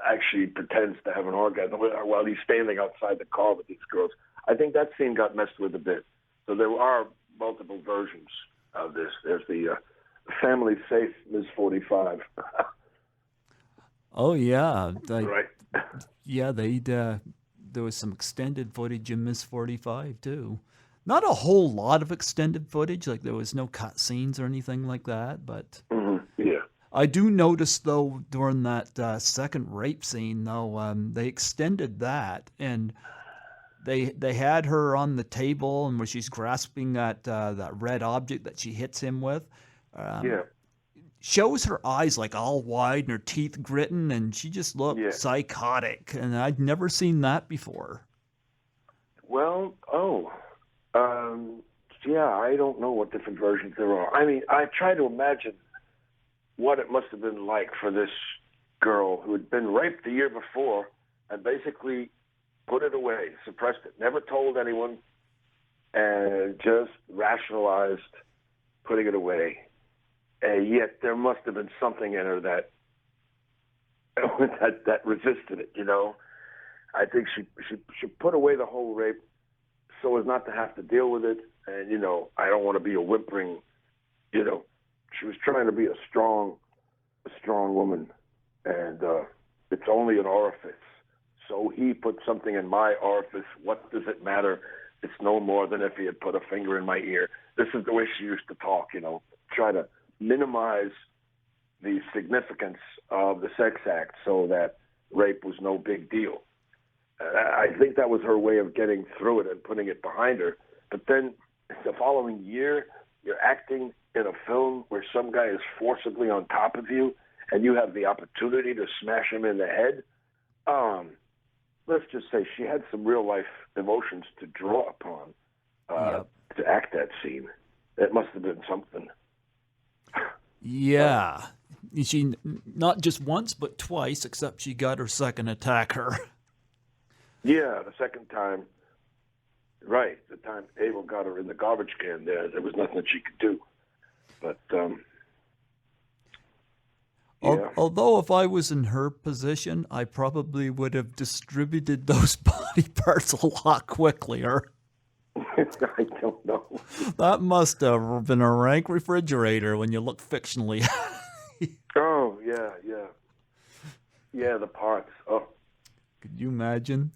actually pretends to have an orgasm while he's standing outside the car with these girls. I think that scene got messed with a bit. So there are multiple versions of this. There's the Family Safe Ms. 45. Oh, yeah. Right. Yeah, there was some extended footage in Ms. 45, too. Not a whole lot of extended footage, like there was no cut scenes or anything like that, but... Yeah. I do notice, though, during that second rape scene, though, they extended that, and they had her on the table, and where she's grasping that red object that she hits him with. Shows her eyes like all wide and her teeth gritting, and she just looked psychotic, and I'd never seen that before. Well, I don't know what different versions there are. I try to imagine what it must have been like for this girl who had been raped the year before and basically put it away, suppressed it, never told anyone, and just rationalized putting it away. And yet there must have been something in her that that resisted it, you know. I think she put away the whole rape so as not to have to deal with it. And, you know, I don't want to be a whimpering, you know. She was trying to be a strong woman. And it's only an orifice. So he put something in my orifice. What does it matter? It's no more than if he had put a finger in my ear. This is the way she used to talk, you know, try to minimize the significance of the sex act so that rape was no big deal. I think that was her way of getting through it and putting it behind her. But then the following year, you're acting in a film where some guy is forcibly on top of you and you have the opportunity to smash him in the head. Let's just say she had some real life emotions to draw upon to act that scene. It must have been something. Yeah. She, not just once, but twice, except she got her second attacker. Yeah, the second time, right, the time Abel got her in the garbage can there was nothing that she could do. But, yeah. Although if I was in her position, I probably would have distributed those body parts a lot quicker. I don't know. That must have been a rank refrigerator when you look fictionally. Oh, yeah. Yeah, the parts. Oh. Could you imagine?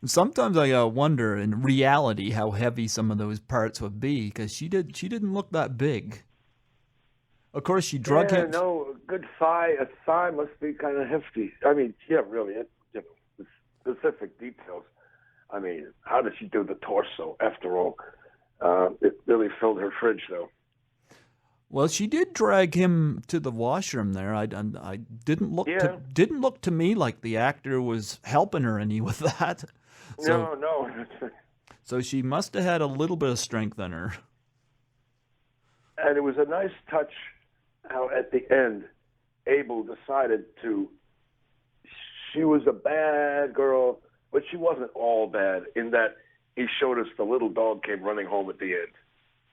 And sometimes I wonder in reality how heavy some of those parts would be, because she didn't look that big. Of course, she drug him. No, a good thigh. A thigh must be kind of hefty. I mean, yeah, really. You know, the specific details. I mean, how did she do the torso? After all, it really filled her fridge, though. Well, she did drag him to the washroom there. I didn't look to me like the actor was helping her any with that. So, no. So she must have had a little bit of strength in her. And it was a nice touch how at the end, Abel decided she was a bad girl, but she wasn't all bad in that he showed us the little dog came running home at the end.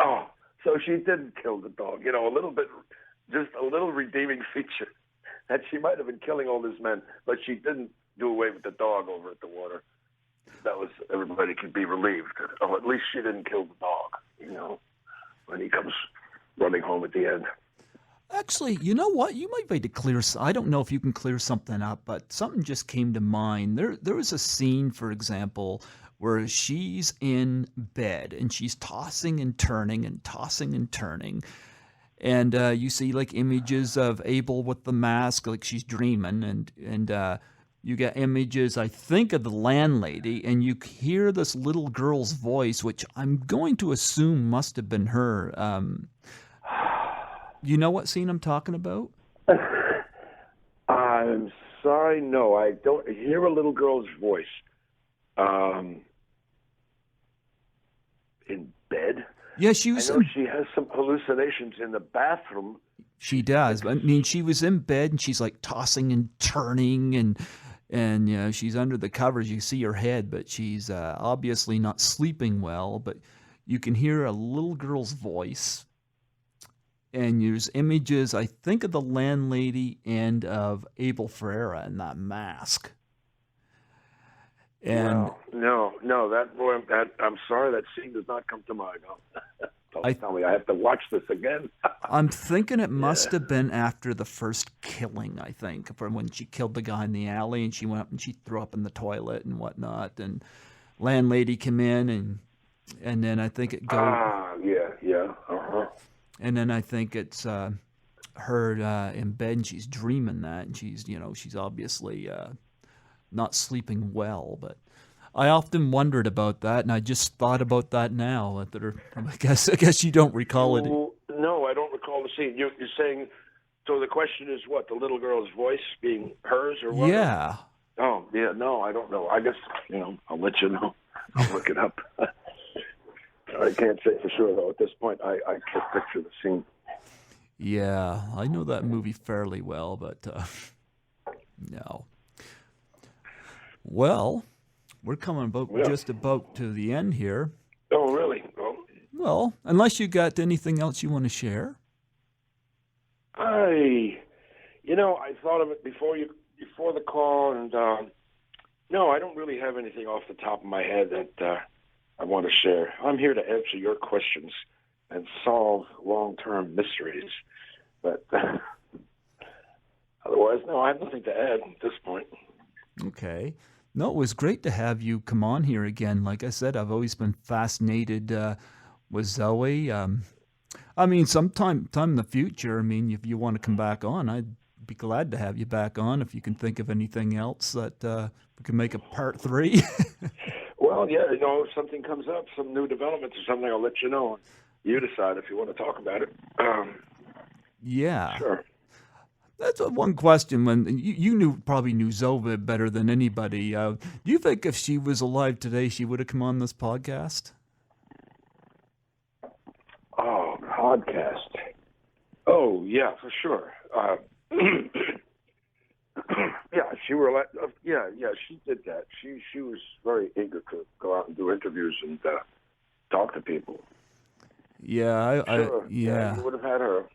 Oh, so she didn't kill the dog. You know, a little bit, just a little redeeming feature that she might have been killing all these men, but she didn't do away with the dog over at the water. That was, everybody could be relieved. Oh, at least she didn't kill the dog, you know, when he comes running home at the end. Actually, you know what? You might be able to clear. I don't know if you can clear something up, but something just came to mind. There was a scene, for example, where she's in bed and she's tossing and turning and tossing and turning. And you see like images of Abel with the mask, like she's dreaming. And you get images, I think, of the landlady. And you hear this little girl's voice, which I'm going to assume must have been her. You know what scene I'm talking about? I'm sorry, no, I don't hear a little girl's voice. In bed? Yeah, she was. I know she has some hallucinations in the bathroom. She does. I mean, she was in bed and she's like tossing and turning and you know, she's under the covers. You see her head, but she's obviously not sleeping well. But you can hear a little girl's voice. And there's images, I think, of the landlady and of Abel Ferreira in that mask. And no, that I'm sorry, that scene does not come to mind. Don't tell me I have to watch this again. I'm thinking it must have been after the first killing, I think, from when she killed the guy in the alley and she went up and she threw up in the toilet and whatnot. And landlady came in and then I think it goes. Yeah. Uh-huh. And then I think it's her in bed and she's dreaming that, and she's obviously not sleeping well. But I often wondered about that, and I just thought about that now. I guess you don't recall it. No, I don't recall the scene. You're saying, so the question is what, the little girl's voice being hers or what? Yeah. Oh, yeah, no, I don't know. I guess, I'll let you know. I'll look it up. I can't say for sure, though. At this point, I can't picture the scene. Yeah, I know that movie fairly well, but no. Well, we're coming Yeah. just about to the end here. Oh, really? Well, Well, unless you got anything else you want to share. I thought of it before the call, and no, I don't really have anything off the top of my head that I want to share. I'm here to answer your questions and solve long-term mysteries, but otherwise, no, I have nothing to add at this point. Okay. No, it was great to have you come on here again. Like I said, I've always been fascinated with Zoe. I mean, sometime in the future, I mean, if you want to come back on, I'd be glad to have you back on if you can think of anything else that we can make a part 3. Well, yeah, if something comes up, some new developments or something, I'll let you know. You decide if you want to talk about it. Yeah. Sure. That's one question. When you probably knew Zoe better than anybody. Do you think if she was alive today, she would have come on this podcast? Oh, podcast. Oh, yeah, for sure. Yeah, she were like, yeah, she did that. She was very eager to go out and do interviews and talk to people. Yeah, Sure. yeah. You would have had her.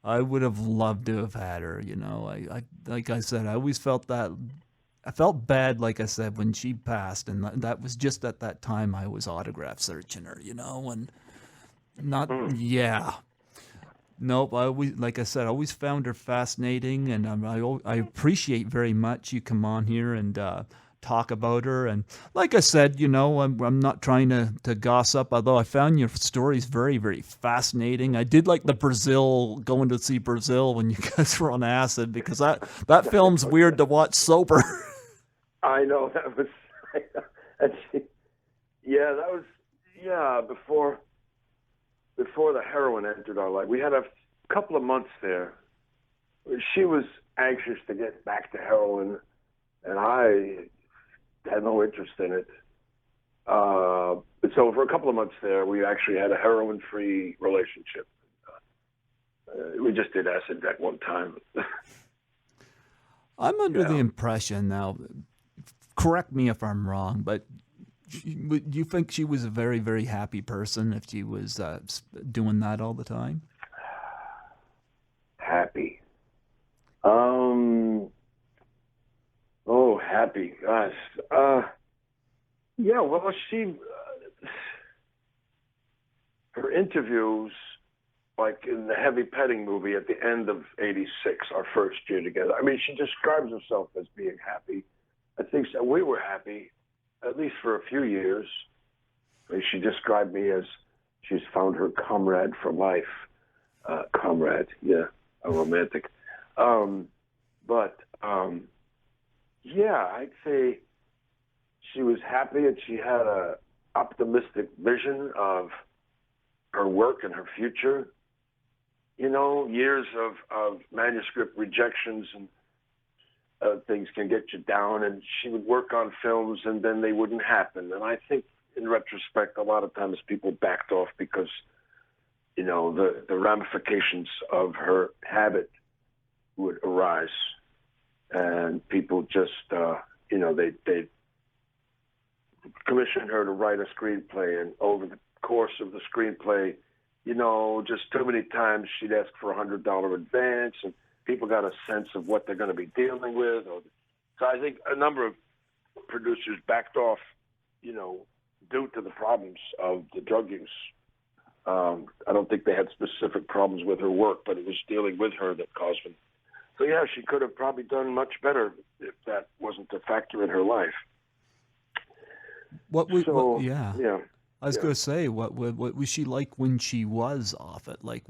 I would have loved to have had her. I like I said, I always felt that. I felt bad, like I said, when she passed, and that was just at that time I was autograph searching her. And not yeah. Nope. Like I said, I always found her fascinating, and I appreciate very much you come on here and talk about her. And like I said, I'm not trying to gossip, although I found your stories very, very fascinating. I did like the going to see Brazil when you guys were on acid, because that film's weird to watch sober. I know that was. That was before the heroin entered our life. We had a couple of months there. She was anxious to get back to heroin, and I had no interest in it. So for a couple of months there, we actually had a heroin-free relationship. We just did acid at one time. I'm under the impression now, correct me if I'm wrong, but do you think she was a very, very happy person if she was doing that all the time? Happy. Happy. Gosh. Well, her interviews, like in the Heavy Petting movie at the end of '86, our first year together. I mean, she describes herself as being happy. I think so. We were happy, at least for a few years. I mean, she described me as she's found her comrade for life. Comrade, yeah, a romantic. I'd say she was happy, and she had a optimistic vision of her work and her future. Years of manuscript rejections and things can get you down, and she would work on films and then they wouldn't happen. And I think in retrospect, a lot of times people backed off because, the ramifications of her habit would arise, and people just, they commissioned her to write a screenplay, and over the course of the screenplay, just too many times she'd ask for $100 advance, and people got a sense of what they're going to be dealing with. So I think a number of producers backed off, due to the problems of the drug use. I don't think they had specific problems with her work, but it was dealing with her that caused them. So yeah, she could have probably done much better if that wasn't a factor in her life. Yeah. I was going to say, what was she like when she was off it? Like,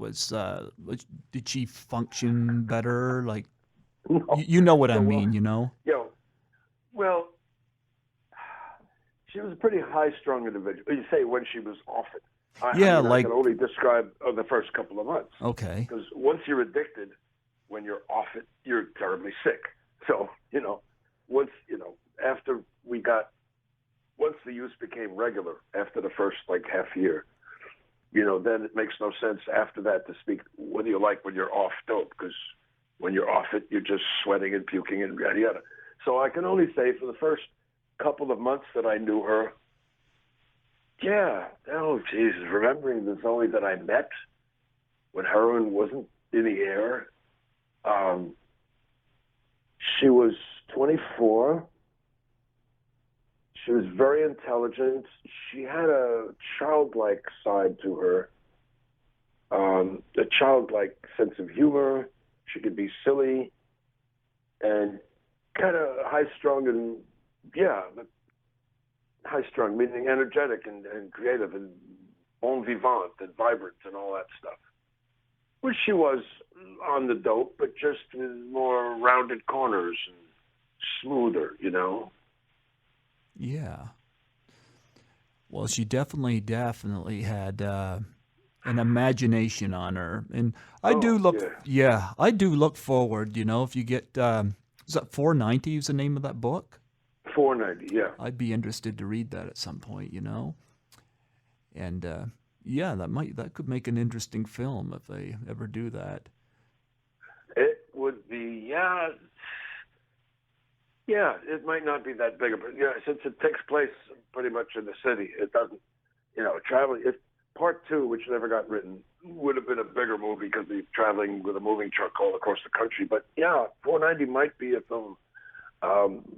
did she function better? Like, No. you know what I mean, Well, she was a pretty high-strung individual. You say when she was off it. I can only describe the first couple of months. Okay. Because once you're addicted, when you're off it, you're terribly sick. So, once the use became regular after the first half year, then it makes no sense after that to speak whether you like when you're off dope, because when you're off it, you're just sweating and puking and yada yada. So I can only say for the first couple of months that I knew her, yeah, oh, Jesus, remembering the Zoe that I met when heroin wasn't in the air, she was 24. She was very intelligent. She had a childlike side to her, a childlike sense of humor. She could be silly and kind of high-strung and, yeah, but high-strung, meaning energetic and creative and bon vivant and vibrant and all that stuff. Which she was on the dope, but just with more rounded corners and smoother, you know? Yeah. Well, she definitely had an imagination on her, and I do I do look forward. You know, if you get is that 490 is the name of that book? 490, yeah. I'd be interested to read that at some point. You know, and yeah, that could make an interesting film if they ever do that. It would be, yeah. Yeah, it might not be that big, but yeah, since it takes place pretty much in the city, it doesn't, you know, traveling. If part 2, which never got written, would have been a bigger movie because they're traveling with a moving truck all across the country. But yeah, 490 might be a film.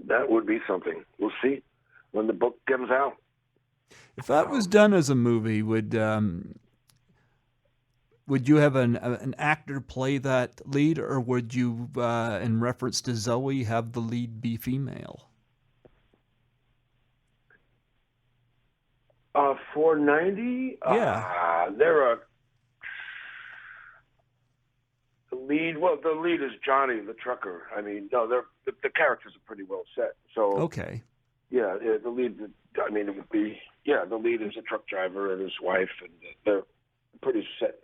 That would be something. We'll see when the book comes out. If that was done as a movie, would you have an actor play that lead, or would you, in reference to Zoe, have the lead be female? 490? Yeah. The lead is Johnny, the trucker. I mean, no, the characters are pretty well set. So okay. Yeah, the lead, I mean, it would be, the lead is a truck driver and his wife, and they're pretty set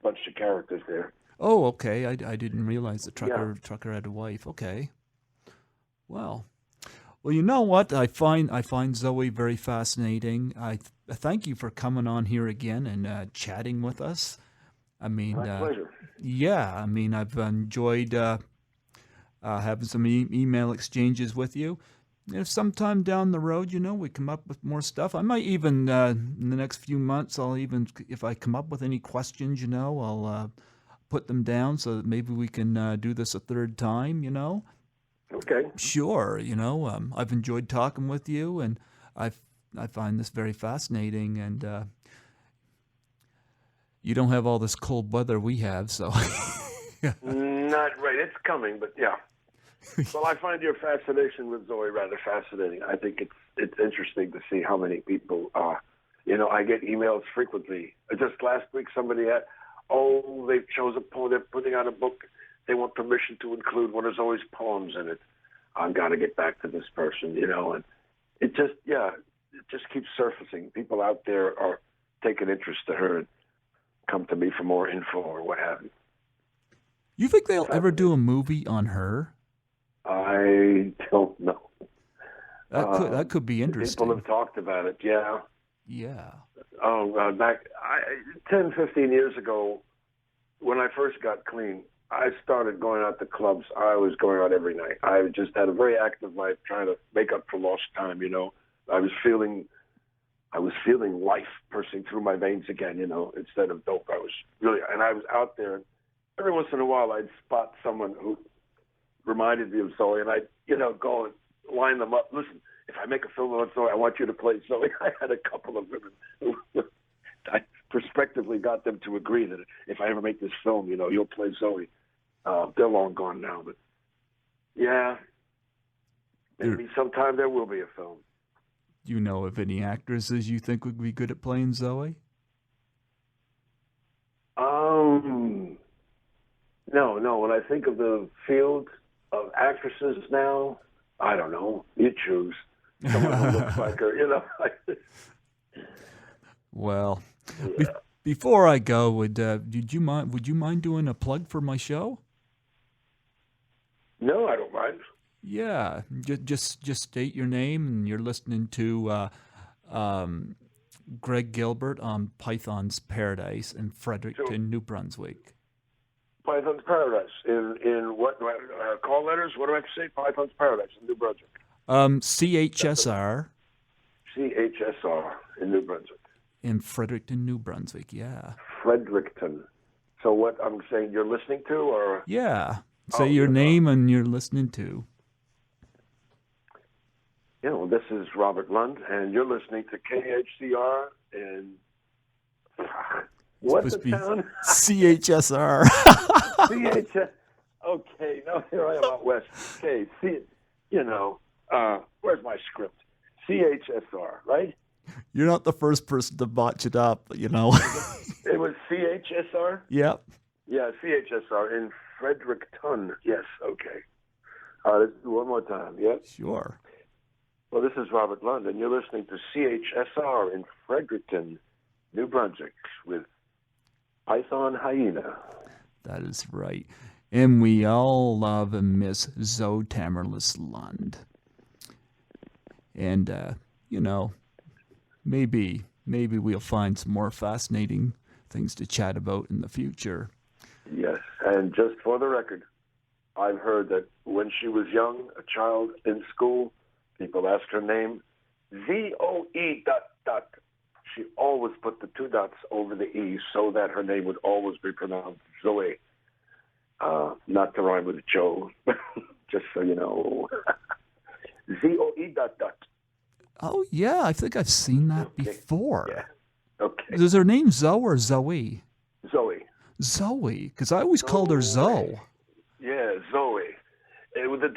bunch of characters there. Oh, okay. I didn't realize the trucker had a wife. Okay. Well, you know what? I find Zoe very fascinating. I thank you for coming on here again and chatting with us. I mean, my pleasure. Yeah, I mean, I've enjoyed having some email exchanges with you. If sometime down the road, you know, we come up with more stuff, I might even, in the next few months, if I come up with any questions, you know, I'll put them down so that maybe we can do this a third time, you know. Okay. Sure, you know, I've enjoyed talking with you, and I find this very fascinating, and you don't have all this cold weather we have, so. Not right. It's coming, but yeah. Well, I find your fascination with Zoe rather fascinating. I think it's interesting to see how many people, you know, I get emails frequently. Just last week, somebody had, they chose a poem. They're putting out a book. They want permission to include one of Zoe's poems in it. I've got to get back to this person, you know, and it just keeps surfacing. People out there are taking interest in her and come to me for more info or what have you. You think they'll ever do a movie on her? I don't know. That could be interesting. People have talked about it, yeah. Yeah. Back 10, 15 years ago, when I first got clean, I started going out to clubs. I was going out every night. I just had a very active life trying to make up for lost time, you know. I was feeling life coursing through my veins again, you know, instead of dope. I was out there. Every once in a while, I'd spot someone who reminded me of Zoe, and I'd, you know, go and line them up. Listen, if I make a film about Zoe, I want you to play Zoe. I had a couple of women who I prospectively got them to agree that if I ever make this film, you know, you'll play Zoe. They're long gone now, but yeah, maybe sometime there will be a film. Do you know of any actresses you think would be good at playing Zoe? No. When I think of the field of actresses now, I don't know. You choose someone who looks like her, you know. Well, yeah. Before I go, would you mind doing a plug for my show? No, I don't mind. Yeah, just state your name, and you're listening to Greg Gilbert on Python's Paradise in Fredericton, New Brunswick. Python's Paradise in what call letters? What do I have to say? Python's Paradise in New Brunswick. CHSR CHSR in New Brunswick. in Fredericton, New Brunswick. Yeah. Fredericton. So what I'm saying you're listening to, or? Yeah. Say Oh, your yeah. name and you're listening to. Yeah, well, this is Robert Lund, and you're listening to KHCR in what's the town? CHSR. CHS. Okay, now here I am out west. Okay, where's my script? CHSR, right? You're not the first person to botch it up, It was CHSR? Yep. Yeah, CHSR in Fredericton. Yes, okay. Let's do one more time, yeah? Sure. Well, this is Robert Lund, and you're listening to CHSR in Fredericton, New Brunswick, with Python Hyena. That is right. And we all love and miss Zoe Tamerlis Lund. And, maybe we'll find some more fascinating things to chat about in the future. Yes, and just for the record, I've heard that when she was young, a child in school, people asked her name, Zoe ... She always put the 2 dots over the E so that her name would always be pronounced Zoe. Not to rhyme with Joe, just so you know. Zoe ... Oh, yeah, I think I've seen that before. Yeah. Okay. Is her name Zoe or Zoe? Zoe. Zoe, because I always called her Zoe. Yeah, Zoe. With the ...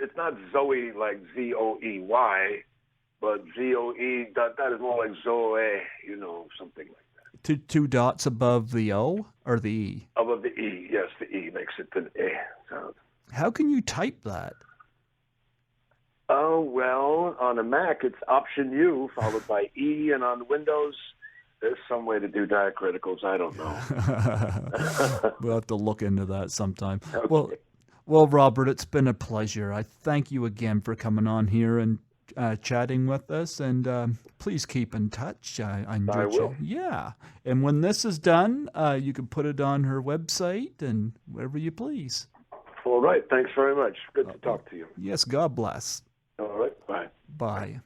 it's not Zoe like Zoey, but Zoe ... is more like Zoe, something like that. Two dots above the O or the E? Above the E, yes, the E makes it an E sound. How can you type that? Oh, well, on a Mac, it's Option U followed by E, and on Windows, there's some way to do diacriticals. I don't know. We'll have to look into that sometime. Okay. Well, Robert, it's been a pleasure. I thank you again for coming on here and chatting with us, and please keep in touch. I enjoyed I will. Yeah, and when this is done, you can put it on her website and wherever you please. All right. Thanks very much. Good to talk to you. Yes, God bless. All right. Bye. Bye.